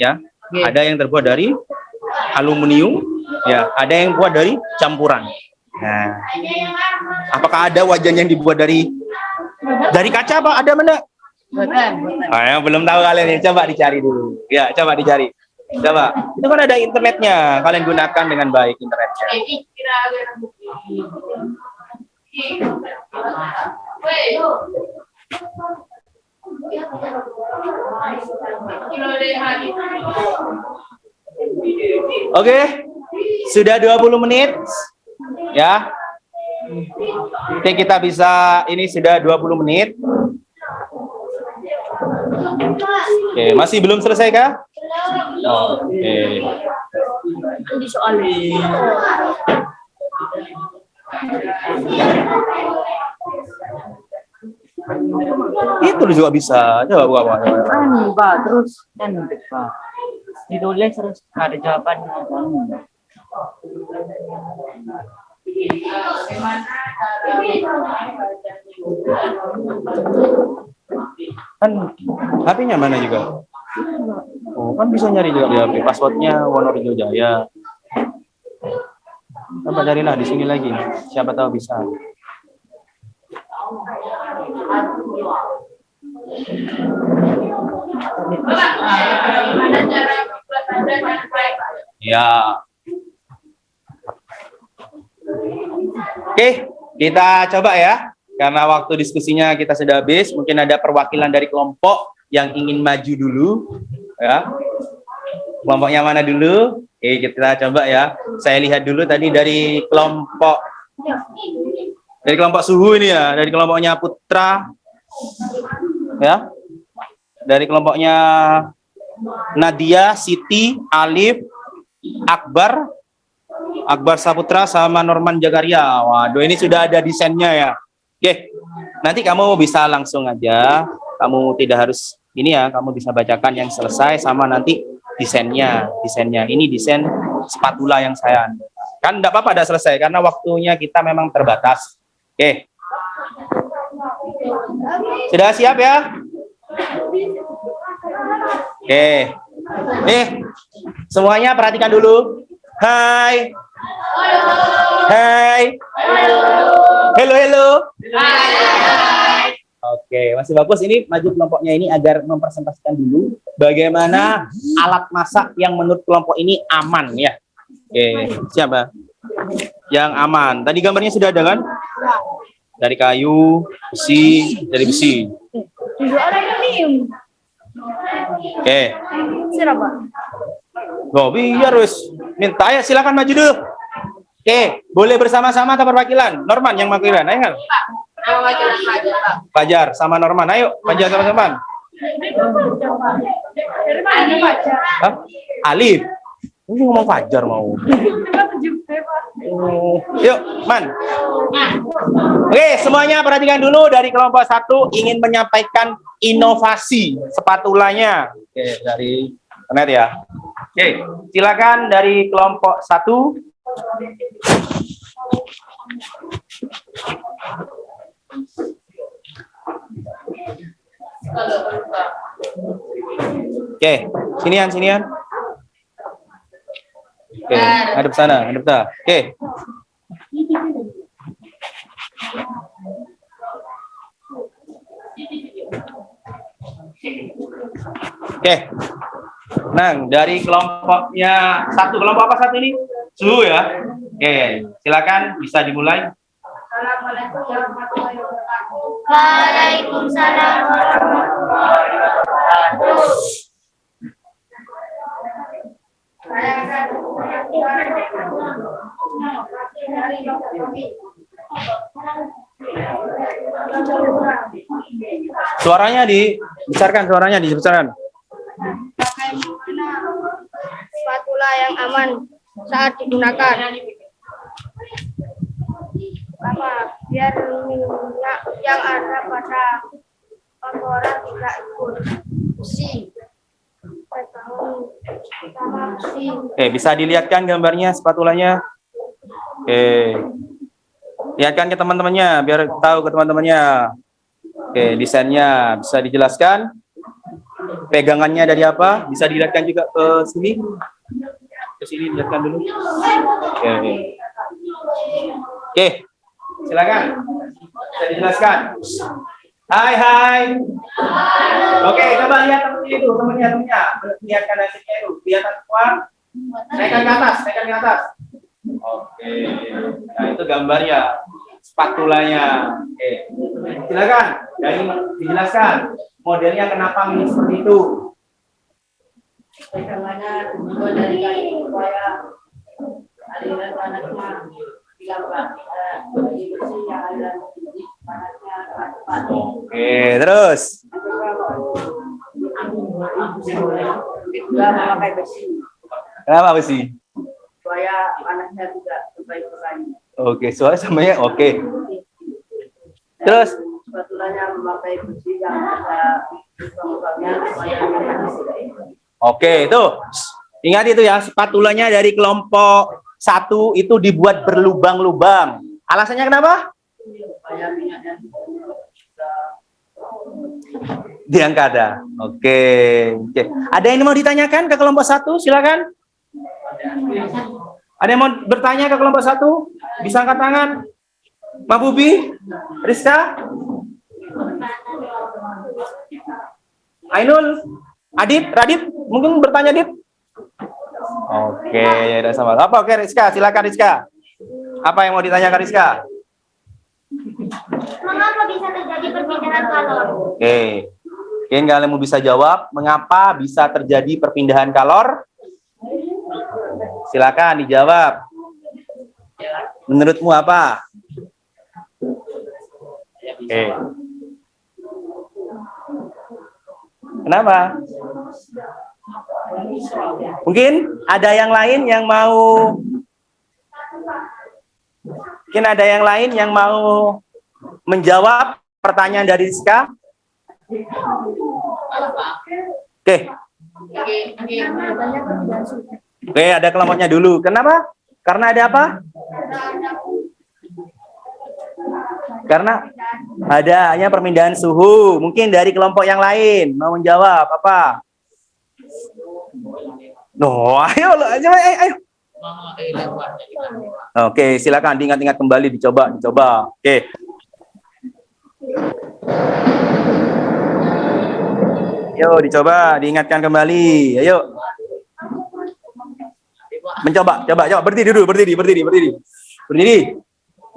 ya. Ada yang terbuat dari aluminium, ya. Ada yang buat dari campuran. Nah, apakah ada wajahnya yang dibuat dari kaca apa? Ada mana? Yang belum tahu kalian ya, coba dicari dulu. Ya, coba dicari. Coba. Itu kan ada internetnya. Kalian gunakan dengan baik internetnya. Oke. Sudah 20 menit. Ya. Nanti kita bisa, ini sudah 20 menit. Oke, masih belum selesai kah? Oke. Itu juga bisa. Coba buka Pak. Pak, terus Pak. Ditulis terus ada jawabannya. Kan HP-nya mana juga? Oh, kan bisa nyari juga di HP. Passwordnya Wonorejo Jaya. Coba carilah di sini lagi. Siapa tahu bisa. Ya. Oke, kita coba ya. Karena waktu diskusinya kita sudah habis, mungkin ada perwakilan dari kelompok yang ingin maju dulu, ya. Kelompoknya mana dulu? Oke, kita coba ya. Saya lihat dulu tadi dari kelompok suhu ini ya, dari kelompoknya Putra, ya. Dari kelompoknya Nadia, Siti, Alif, Akbar Saputra sama Norman Jagaria. Waduh, ini sudah ada desainnya ya. Oke, nanti kamu bisa langsung aja. Kamu tidak harus ini ya, kamu bisa bacakan yang selesai sama nanti desainnya. Ini desain spatula yang saya kan enggak apa-apa, enggak selesai karena waktunya kita memang terbatas. Oke. Sudah siap ya? Oke. Nih, semuanya perhatikan dulu. Hai. Hai. Hello. Hai. Oke, masih bagus. Ini maju kelompoknya ini agar mempresentasikan dulu bagaimana alat masak yang menurut kelompok ini aman ya. Oke, siapa? Yang aman. Tadi gambarnya sudah ada kan? Dari kayu, dari besi. Oke. Siapa? Oh, biar wis. Minta ya, silakan maju dulu. Oke, boleh bersama-sama atau perwakilan? Norman yang wakilan, ayo kan? Fajar sama Norman, ayo Fajar sama Norman. Hah? Alif. Ini ngomong Fajar mau. Yuk, Man. Oke, semuanya perhatikan dulu dari kelompok 1 ingin menyampaikan inovasi spatulanya. Oke, dari internet ya. Oke, silakan dari kelompok 1. Oke, sinian. Oke, hadap sana, hadap dah. Oke. Oke. Nah, dari kelompoknya 1, kelompok apa 1 ini? Suhu ya. Oke, silakan bisa dimulai. Waalaikumsalam warahmatullahi wabarakatuh. Suaranya dibesarkan, suaranya dibesarkan. Bagaimana spatula yang aman saat digunakan? Pertama, biar minyak yang ada pada kotoran tidak ikut besi. Pertama, besi. Oke, bisa dilihatkan gambarnya spatulanya. Oke. Lihatkan ke teman-temannya biar tahu ke teman-temannya. Oke, desainnya bisa dijelaskan. Pegangannya dari apa? Bisa dilihatkan juga ke sini. Ke sini lihatkan dulu. Oke. Oke. Silakan. Bisa dijelaskan. Hai. Oke, coba lihat temennya itu, temennya. Lihatkan hasilnya itu. Kelihatan semua. Naikkan ke atas. Oke. Nah, itu gambarnya. Spatulanya. Oke. Silakan. Dari dijelaskan. Modelnya kenapa ini seperti itu? Pegangannya dibuat dari kayu supaya aliran panasnya dilambat. Bersih yang ada panasnya cepat. Oke, terus. Juga memakai besi Kenapa besi? supaya panasnya tidak terbaik ke kayu. Oke, soalnya samanya oke. Terus Spatulanya memakai besi yang ada lubang-lubangnya supaya panas. oke, itu. Ingat itu ya, spatulanya dari kelompok 1 itu dibuat berlubang-lubang. Alasannya kenapa? Supaya minyaknya Diangkat ya. Oke. Ada yang mau ditanyakan ke kelompok 1? Silakan. Ada yang mau bertanya ke kelompok 1? Bisa angkat tangan. Mbak Bubi, Rizka, Ainul, Adit, Radit, mungkin bertanya Adit? Oke, udah sama. Apa? Oke, Rizka, silakan Rizka. Apa yang mau ditanyakan Rizka? Mengapa bisa terjadi perpindahan kalor? Oke. Mungkin kalian mau bisa jawab, mengapa bisa terjadi perpindahan kalor? Silakan dijawab. Menurutmu apa? Oke. Kenapa? Mungkin ada yang lain yang mau menjawab pertanyaan dari Rizka? Oke. Oke, ada kelompoknya dulu. Kenapa? Karena ada apa? Karena adanya perpindahan suhu. Mungkin dari kelompok yang lain mau menjawab apa? No, ayo. Oke, silakan diingat-ingat kembali, dicoba. Oke. Ayo dicoba, diingatkan kembali. Ayo. Mencoba, coba. Berdiri dulu, berdiri.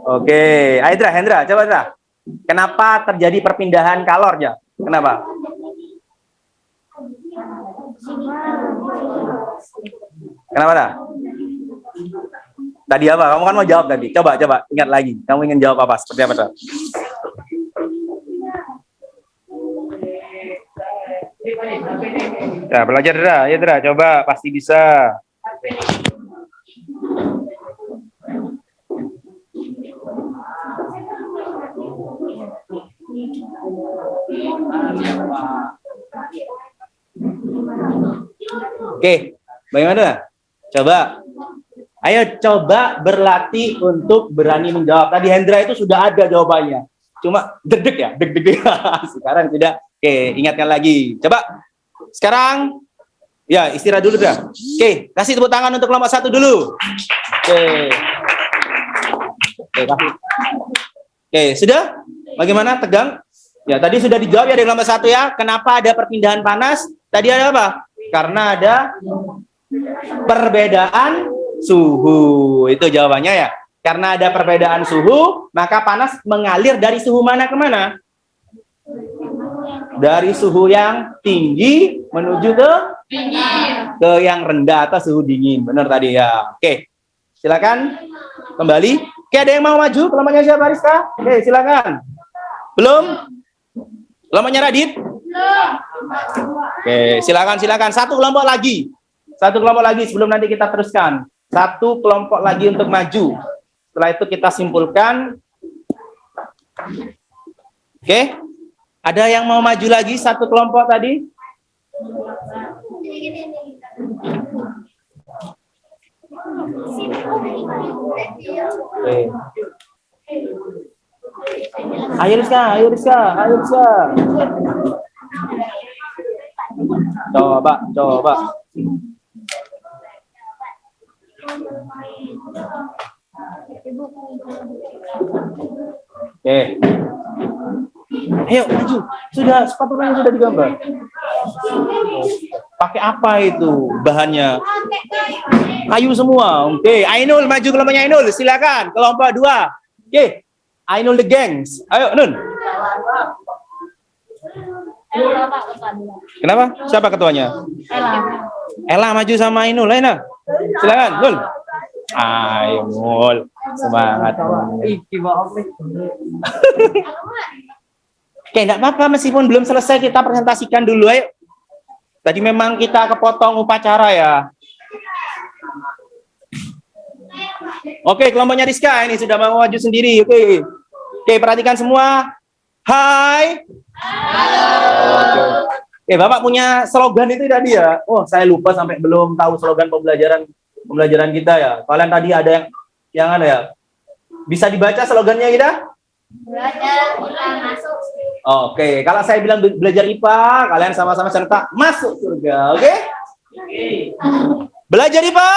Oke, Hendra, coba Hendra. Kenapa terjadi perpindahan kalor ya? Kenapa? Kenapa dah? Tadi apa? Kamu kan mau jawab tadi. Coba, ingat lagi. Kamu ingin jawab apa? Seperti apa? Ya, belajar Dra. Ya Dra, coba pasti bisa. Oke, bagaimana? Coba. Ayo coba berlatih untuk berani menjawab. Tadi Hendra itu sudah ada jawabannya. Cuma deg-deg ya. Sekarang tidak. Oke, ingatkan lagi. Coba. Sekarang ya istirahat dulu dah. Oke, kasih tepuk tangan untuk kelompok 1 dulu. Oke, kasih. Oke, sudah? Bagaimana? Tegang? Ya, tadi sudah dijawab ya dari kelompok 1 ya. Kenapa ada perpindahan panas? Tadi ada apa? Karena ada perbedaan suhu. Itu jawabannya ya. Karena ada perbedaan suhu, maka panas mengalir dari suhu mana ke mana? Dari suhu yang tinggi menuju ke yang rendah atau suhu dingin. Benar tadi ya. Oke. Silakan kembali. Oke, ada yang mau maju? Kelompoknya siapa, Rizka? Oke, silakan. Belum? Kelompoknya Radit? Oke, silakan. Satu kelompok lagi. Sebelum nanti kita teruskan. Satu kelompok lagi untuk maju. Setelah itu kita simpulkan. Oke. Ada yang mau maju lagi satu kelompok tadi? Oke. Ayo Rizka. Coba. Oke. Ayo maju. Sepatunya sudah digambar. Pakai apa itu bahannya? Kayu semua. Oke, Ainul maju kelompoknya Ainul. Silakan. Kelompok 2. Oke. Ainul the Gangs. Ayo, Nun. Kenapa? Siapa ketuanya? Ella maju sama Ainul. Ayo, silakan, Nun. Ainul. Semangat. Oke, enggak apa-apa meskipun belum selesai kita presentasikan dulu. Ayo. Tadi memang kita kepotong upacara ya. Oke, kelompoknya Rizka ini sudah mau maju sendiri. Oke, perhatikan semua. Hai. Halo. Oke, Bapak punya slogan itu tadi ya? Oh, saya lupa sampai belum tahu slogan pembelajaran kita ya. Kalian tadi ada yang ada ya? Bisa dibaca slogannya kita? Belajar kita masuk. Oke, kalau saya bilang belajar IPA, kalian sama-sama serta masuk surga, oke? Belajar IPA?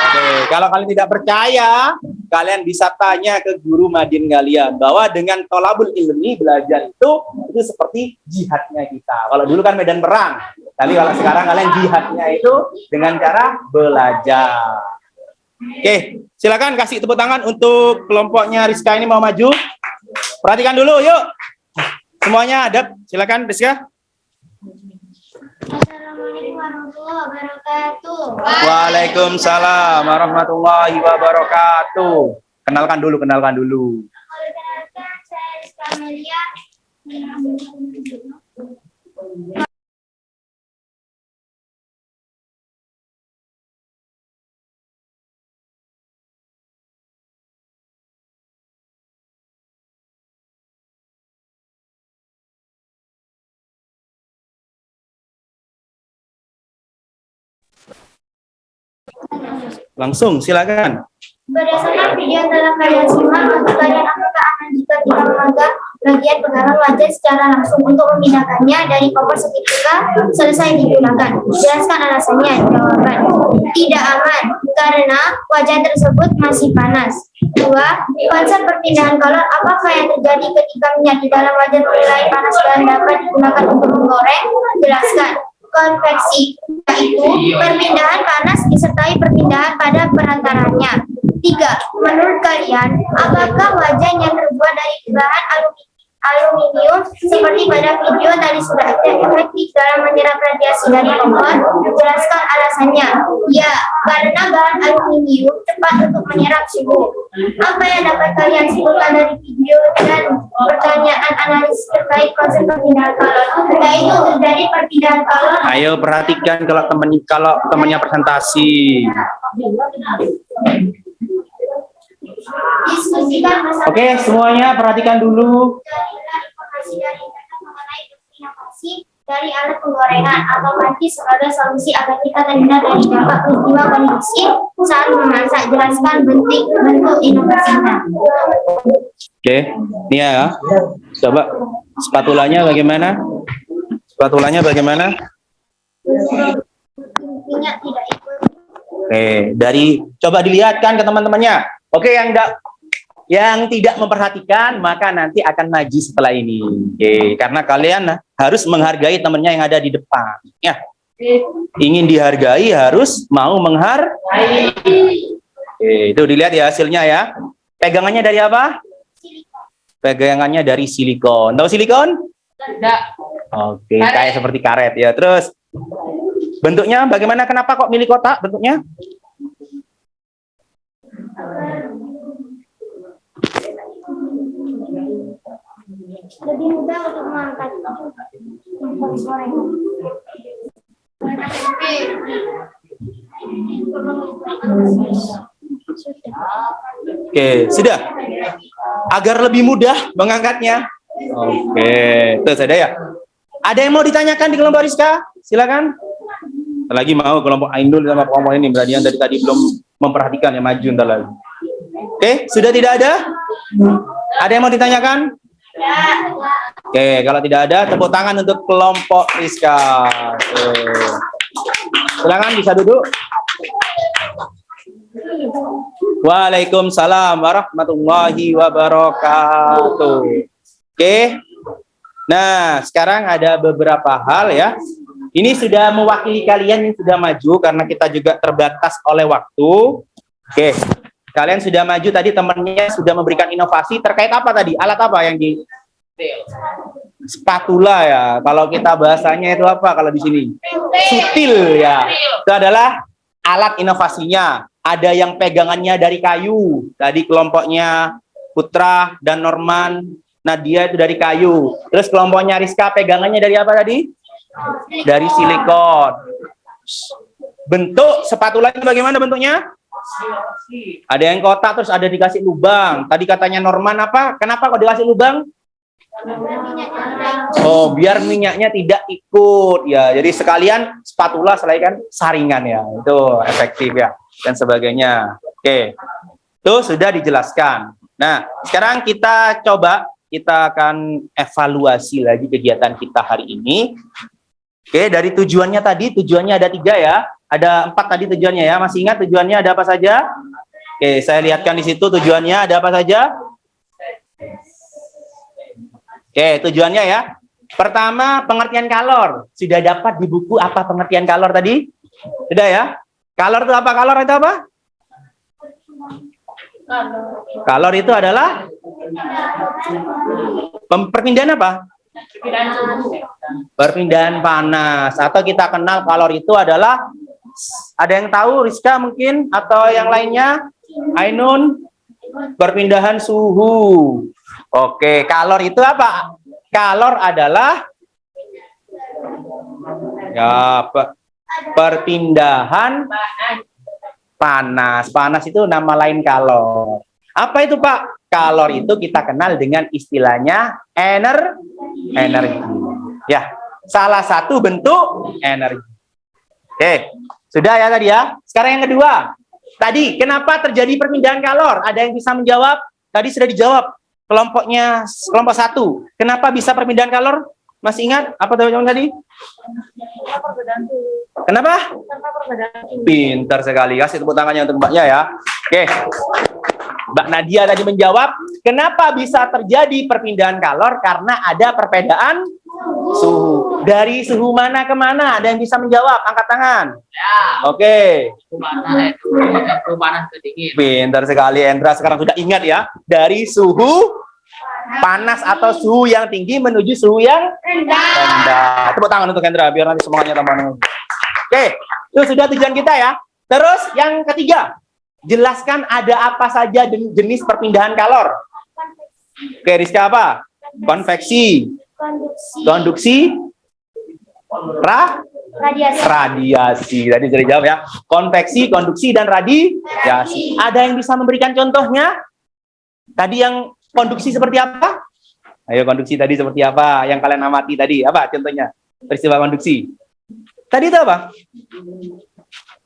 Oke, kalau kalian tidak percaya, kalian bisa tanya ke guru madin kalian bahwa dengan tolabul ilmi belajar itu seperti jihadnya kita. Kalau dulu kan medan perang, tapi kalau sekarang kalian jihadnya itu dengan cara belajar. Oke, silakan kasih tepuk tangan untuk kelompoknya Rizka ini mau maju. Perhatikan dulu, yuk. Semuanya adab. Silakan, Rizka. Assalamualaikum warahmatullahi wabarakatuh. Waalaikumsalam warahmatullahi wabarakatuh. Kenalkan dulu. Perkenalkan, saya Rizka Amelia. Langsung, silakan. Berdasarkan video yang telah kalian simak, maka kalian akan jika tidak memakai bagian pegangan wajah secara langsung untuk memindahkannya dari koper seketika selesai digunakan. Jelaskan alasannya. Jawaban: tidak aman karena wajah tersebut masih panas. 2. Konsep perpindahan kolor, apakah yang terjadi ketika minyak di dalam wajah mulai panas dan dapat digunakan untuk menggoreng? Jelaskan. Konveksi, yaitu perpindahan panas disertai perpindahan pada perantaranya. 3. Menurut kalian, apakah wajah yang terbuat dari bahan aluminium seperti pada video tadi sudah ada efektif dalam menyerap radiasi dari pohon? Jelaskan alasannya. Ya, karena bahan aluminium cepat untuk menyerap suhu. Apa yang dapat kalian simpulkan dari video dan pertanyaan analisis terkait konsep perpindahan kalor? Yaitu terjadi perpindahan kalor. Ayo perhatikan kalau temannya presentasi. Diskusikan bersama. Oke, semuanya perhatikan dulu. Carilah informasi dari internet mengenai inovasi dari alat penggorengan atau mati sebagai solusi agar kita terhindar dari dampak peristiwa kondisi saat memasak. Jelaskan bentuk inovasinya. Oke, ini ya. Coba spatulanya bagaimana? Minyak tidak ikut. Oke, coba dilihatkan ke teman-temannya. Oke, yang tidak memperhatikan maka nanti akan maju setelah ini. Oke, karena kalian harus menghargai temannya yang ada di depan. Ya, ingin dihargai harus mau menghargai. Oke, itu dilihat ya hasilnya ya. Pegangannya dari apa? Pegangannya dari silikon. Tahu silikon? Tidak. Oke, kayak seperti karet ya. Terus bentuknya bagaimana? Kenapa kok milih kotak bentuknya? Lebih mudah untuk mengangkat goreng. Oke, sudah. Agar lebih mudah mengangkatnya. Oke, itu sudah ya. Ada yang mau ditanyakan di kelompok Rizka? Silakan. Lagi mau kelompok Ainul sama kelompok ini berarti yang dari tadi belum memperhatikan ya, maju ntar lagi. Oke, sudah tidak ada? Ada yang mau ditanyakan? Oke, kalau tidak ada, tepuk tangan untuk kelompok Rizka. Oke. Silakan bisa duduk. Waalaikumsalam warahmatullahi wabarakatuh. Oke. Nah, sekarang ada beberapa hal ya. Ini sudah mewakili kalian yang sudah maju karena kita juga terbatas oleh waktu. Oke. Kalian sudah maju tadi, temannya sudah memberikan inovasi terkait apa tadi? Alat apa yang di spatula ya. Kalau kita bahasanya itu apa kalau di sini? Sutil ya. Itu adalah alat inovasinya. Ada yang pegangannya dari kayu. Tadi kelompoknya Putra dan Norman, Nadia itu dari kayu. Terus kelompoknya Rizka pegangannya dari apa tadi? Dari silikon. Bentuk spatulanya bagaimana bentuknya? Ada yang kotak terus ada dikasih lubang. Tadi katanya Norman apa? Kenapa kok dikasih lubang? Oh, biar minyaknya tidak ikut ya. Jadi sekalian spatula selain saringan ya. Itu efektif ya dan sebagainya. Oke. Itu sudah dijelaskan. Nah, sekarang kita akan evaluasi lagi kegiatan kita hari ini. Oke, dari tujuannya tadi, tujuannya ada 3 ya. Ada 4 tadi tujuannya ya. Masih ingat tujuannya ada apa saja? Oke, saya lihatkan di situ tujuannya ada apa saja. Oke, tujuannya ya. Pertama, pengertian kalor. Sudah dapat di buku apa pengertian kalor tadi? Sudah ya? Kalor itu apa? Kalor itu apa? Kalor itu adalah perpindahan apa? Perpindahan panas. Atau kita kenal kalor itu adalah, ada yang tahu Rizka mungkin atau yang lainnya? Ainun, perpindahan suhu. Oke, kalor itu apa? Kalor adalah ya perpindahan panas. Panas itu nama lain kalor. Apa itu Pak? Kalor itu kita kenal dengan istilahnya energi. Ya, salah satu bentuk energi. Oke, sudah ya tadi ya. Sekarang yang kedua. Tadi kenapa terjadi perpindahan kalor? Ada yang bisa menjawab? Tadi sudah dijawab. Kelompok 1. Kenapa bisa perpindahan kalor? Masih ingat apa jawaban tadi? Kenapa? Pintar sekali. Kasih tepuk tangannya untuk Mbaknya ya. Oke. Mbak Nadia tadi menjawab, kenapa bisa terjadi perpindahan kalor? Karena ada perbedaan suhu. Dari suhu mana ke mana? Ada yang bisa menjawab? Angkat tangan. Ya. Oke. Suhu panas ke dingin. Pintar sekali Endra. Sekarang sudah ingat ya. Dari suhu panas atau suhu yang tinggi menuju suhu yang rendah. Tepuk tangan untuk Endra biar nanti semuanya tambah. Oke, itu sudah tujuan kita ya. Terus yang ketiga, jelaskan ada apa saja jenis perpindahan kalor. Oke, Rizka apa? Konveksi, konduksi, radiasi. Tadi sudah dijawab ya. Konveksi, konduksi, dan radiasi. Ada yang bisa memberikan contohnya? Tadi yang konduksi seperti apa? Ayo, konduksi tadi seperti apa? Yang kalian amati tadi, apa contohnya? Peristiwa konduksi. Tadi itu apa?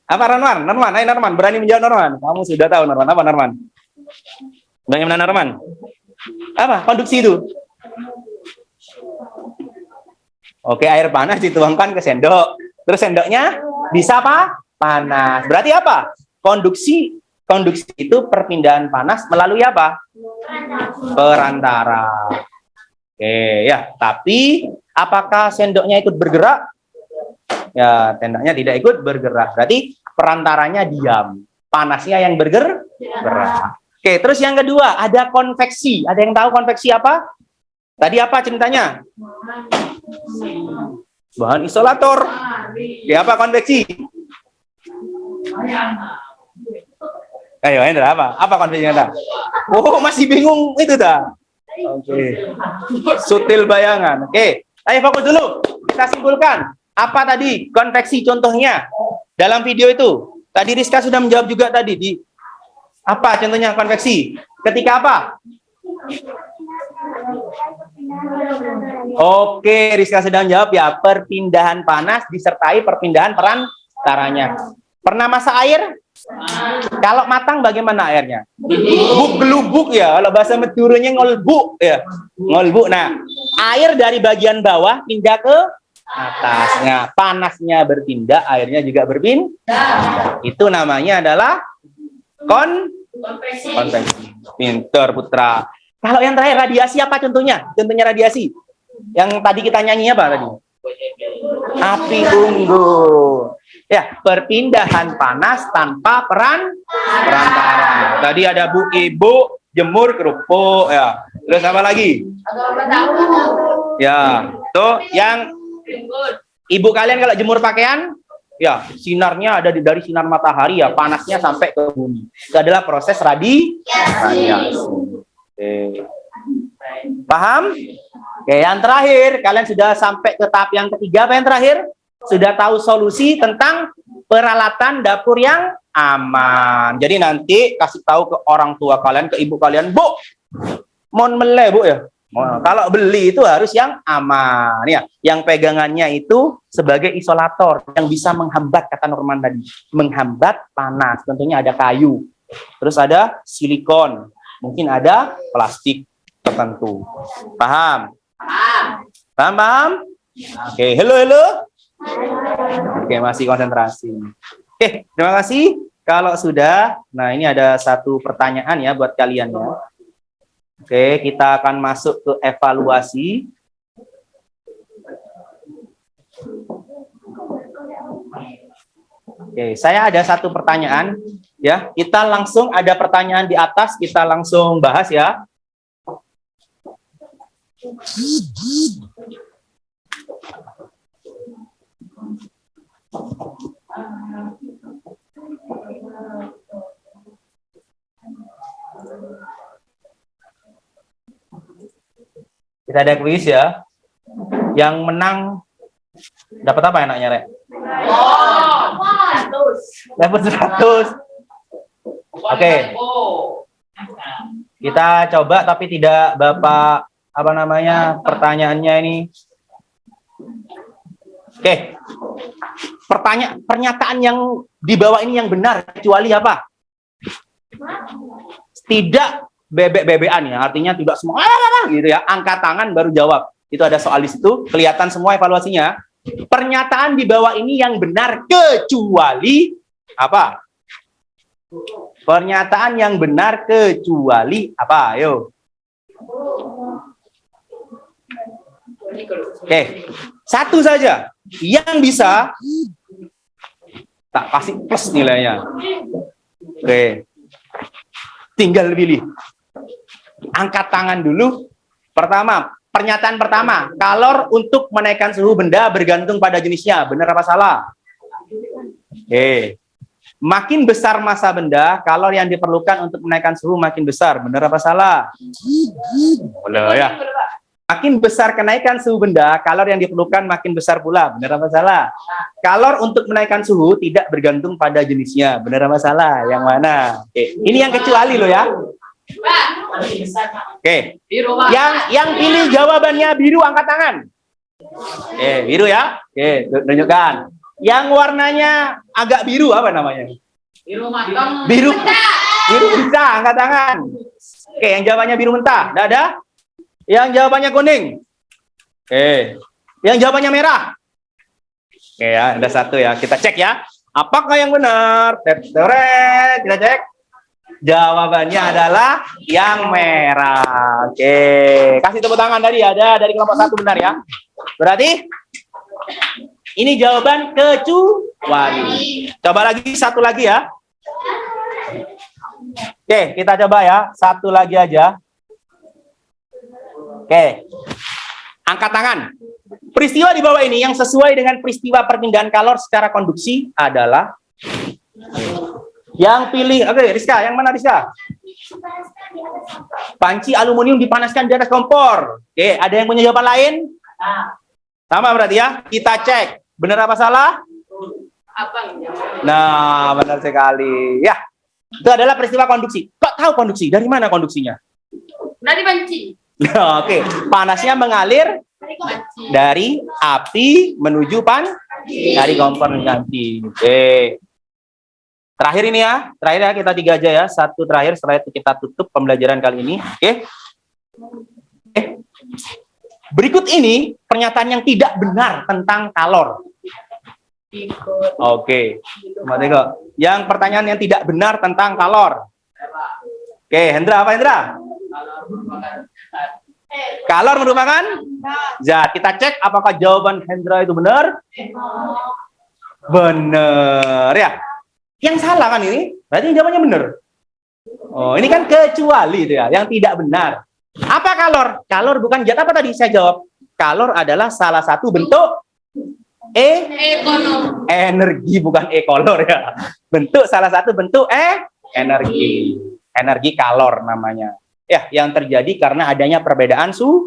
Apa Norman? Ayo Norman, berani menjawab Norman. Kamu sudah tahu Norman. Apa Norman? Bagaimana Norman? Apa konduksi itu? Oke, air panas dituangkan ke sendok. Terus sendoknya bisa apa? Panas. Berarti apa? Konduksi itu perpindahan panas melalui apa? Perantara. Oke, ya. Tapi apakah sendoknya ikut bergerak? Ya, sendoknya tidak ikut bergerak. Berarti perantaranya diam. Panasnya yang bergerak. Oke, terus yang kedua ada konveksi. Ada yang tahu konveksi apa? Tadi apa ceritanya? Bahan isolator. Oke, apa konveksi? Ayo, Hendra, apa? Apa konveksi Hendra? Oh, masih bingung itu dah. Oke. Sutil bayangan. Oke. Ayo fokus dulu. Kita simpulkan. Apa tadi konveksi contohnya dalam video itu? Tadi Rizka sudah menjawab juga tadi di apa contohnya konveksi? Ketika apa? Oke, Rizka sedang jawab ya, perpindahan panas disertai perpindahan perantaranya. Pernah masak air? Kalau matang bagaimana airnya? Buk-gelubuk ya, kalau bahasa Maduranya ngolbuk ya. Ngolbuk. Nah, air dari bagian bawah pindah ke atasnya. Panasnya berpindah, airnya juga berpindah. Itu namanya adalah konveksi. Pinter Putra. Kalau yang terakhir radiasi apa contohnya? Contohnya radiasi. Yang tadi kita nyanyi apa tadi? Api unggun. Ya, perpindahan panas tanpa perantara. Tadi ada Bu Ibu jemur kerupuk ya. Terus apa lagi? Ya, tuh yang ibu kalian kalau jemur pakaian, ya sinarnya ada dari sinar matahari ya, panasnya sampai ke bumi. Itu adalah proses radiasi. Oke. Paham? Oke, yang terakhir, kalian sudah sampai ke tahap yang ketiga. Apa yang terakhir? Sudah tahu solusi tentang peralatan dapur yang aman. Jadi nanti kasih tahu ke orang tua kalian, ke ibu kalian, Bu, mau mele Bu ya. Kalau beli itu harus yang aman ya. Yang pegangannya itu sebagai isolator yang bisa menghambat, kata Norman tadi, menghambat panas. Tentunya ada kayu, terus ada silikon, mungkin ada plastik tertentu. Paham? Paham? Oke, halo. Oke, masih konsentrasi. Oke, terima kasih. Kalau sudah, nah ini ada satu pertanyaan ya buat kalian ya. Oke, kita akan masuk ke evaluasi. Oke, saya ada satu pertanyaan ya. Kita langsung ada pertanyaan di atas, kita langsung bahas ya. Kita ada kuis ya. Yang menang dapat apa enaknya, Rek? Dapat 100. Oke. Kita coba tapi tidak Bapak apa namanya pertanyaannya ini. Oke. Pernyataan yang di bawah ini yang benar kecuali apa? Tidak bebek-bebekan ya, artinya tidak semua gitu ya, angkat tangan baru jawab. Itu ada soal di situ, kelihatan semua evaluasinya. Pernyataan di bawah ini yang benar kecuali apa? Pernyataan yang benar kecuali apa? Ayo. Oke, satu saja yang bisa tak kasih plus nilainya. Oke, tinggal pilih. Angkat tangan dulu. Pertama, pernyataan pertama, kalor untuk menaikkan suhu benda bergantung pada jenisnya. Benar apa salah? Oke. Makin besar massa benda, kalor yang diperlukan untuk menaikkan suhu makin besar. Benar apa salah? Boleh ya. Makin besar kenaikan suhu benda, kalor yang diperlukan makin besar pula. Benar apa salah? Kalor untuk menaikkan suhu tidak bergantung pada jenisnya. Benar apa salah? Yang mana? Oke. Ini yang kecuali loh ya. Oke. Yang pilih jawabannya biru angkat tangan. Biru ya. Oke, tunjukkan. Yang warnanya agak biru apa namanya? Biru matang. Biru mentah angkat tangan. Oke, yang jawabannya biru mentah. Enggak ada? Yang jawabannya kuning. Oke. Yang jawabannya merah. Oke ya, ada satu ya. Kita cek ya. Apakah yang benar? Kita cek. Jawabannya adalah yang merah. Oke. Kasih tepuk tangan tadi. Ada dari kelompok 1 benar ya. Berarti ini jawaban kecuali. Coba lagi, satu lagi ya. Oke, kita coba ya. Satu lagi aja. Oke, angkat tangan. Peristiwa di bawah ini yang sesuai dengan peristiwa perpindahan kalor secara konduksi adalah Yang pilih, oke, Rizka, yang mana Rizka? Panci aluminium dipanaskan di atas kompor. Oke, ada yang punya jawaban lain? Sama berarti ya. Kita cek. Benar apa salah? Abang. Nah, benar sekali. Ya, itu adalah peristiwa konduksi. Kok tahu konduksi? Dari mana konduksinya? Dari panci. Oke, panasnya mengalir Panci. dari api menuju dari kompor nanti. Oke. Terakhir ini ya, kita 3 aja ya. Satu terakhir setelah itu kita tutup pembelajaran kali ini. Oke. Berikut ini pernyataan yang tidak benar tentang kalor. Oke. Yang pertanyaan yang tidak benar tentang kalor. Oke, Hendra, apa Hendra? Kalor merupakan zat. Kita cek apakah jawaban Hendra itu benar? Benar ya. Yang salah kan ini? Berarti jawabannya benar. Oh, ini kan kecuali itu ya, yang tidak benar. Apa kalor? Kalor bukan zat apa tadi? Saya jawab. Kalor adalah salah satu bentuk energi, bukan e-kolor ya. Salah satu bentuk energi. Energi kalor namanya. Ya, yang terjadi karena adanya perbedaan suhu.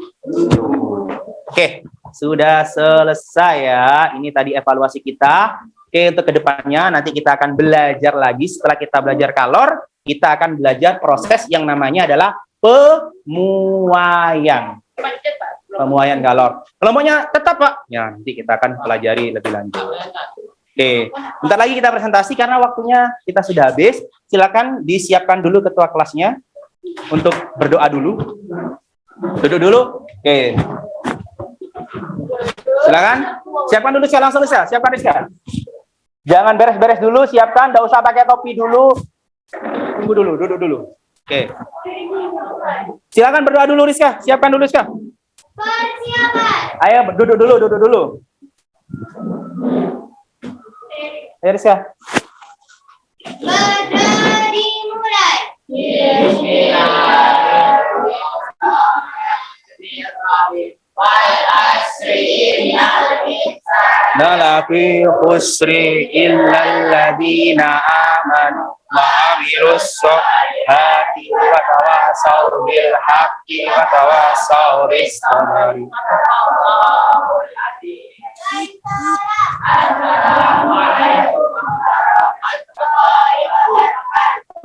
Oke, sudah selesai ya. Ini tadi evaluasi kita. Oke, untuk kedepannya nanti kita akan belajar lagi. Setelah kita belajar kalor, kita akan belajar proses yang namanya adalah pemuaian. Pemuaian kalor. Kelompoknya tetap, Pak. Ya, nanti kita akan pelajari lebih lanjut. Oke, bentar lagi kita presentasi karena waktunya kita sudah habis. Silakan disiapkan dulu ketua kelasnya untuk berdoa dulu. Duduk dulu. Oke. Silakan. Siapkan dulu, saya langsung bisa. Siapkan Rizka. Jangan beres-beres dulu, siapkan, enggak usah pakai topi dulu. Tunggu dulu, duduk dulu. Oke. Silakan berdoa dulu Rizka, siapkan dulu Rizka. Persiapan. Ayo duduk dulu. Ayo Rizka. Berdiri mulai. Nalafi khusri illal ladina amanu wa amilus solihati wa tawasaw bil haqqi wa tawasaw bis sabri.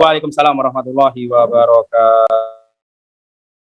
Waalaikumsalam warahmatullahi wabarakatuh.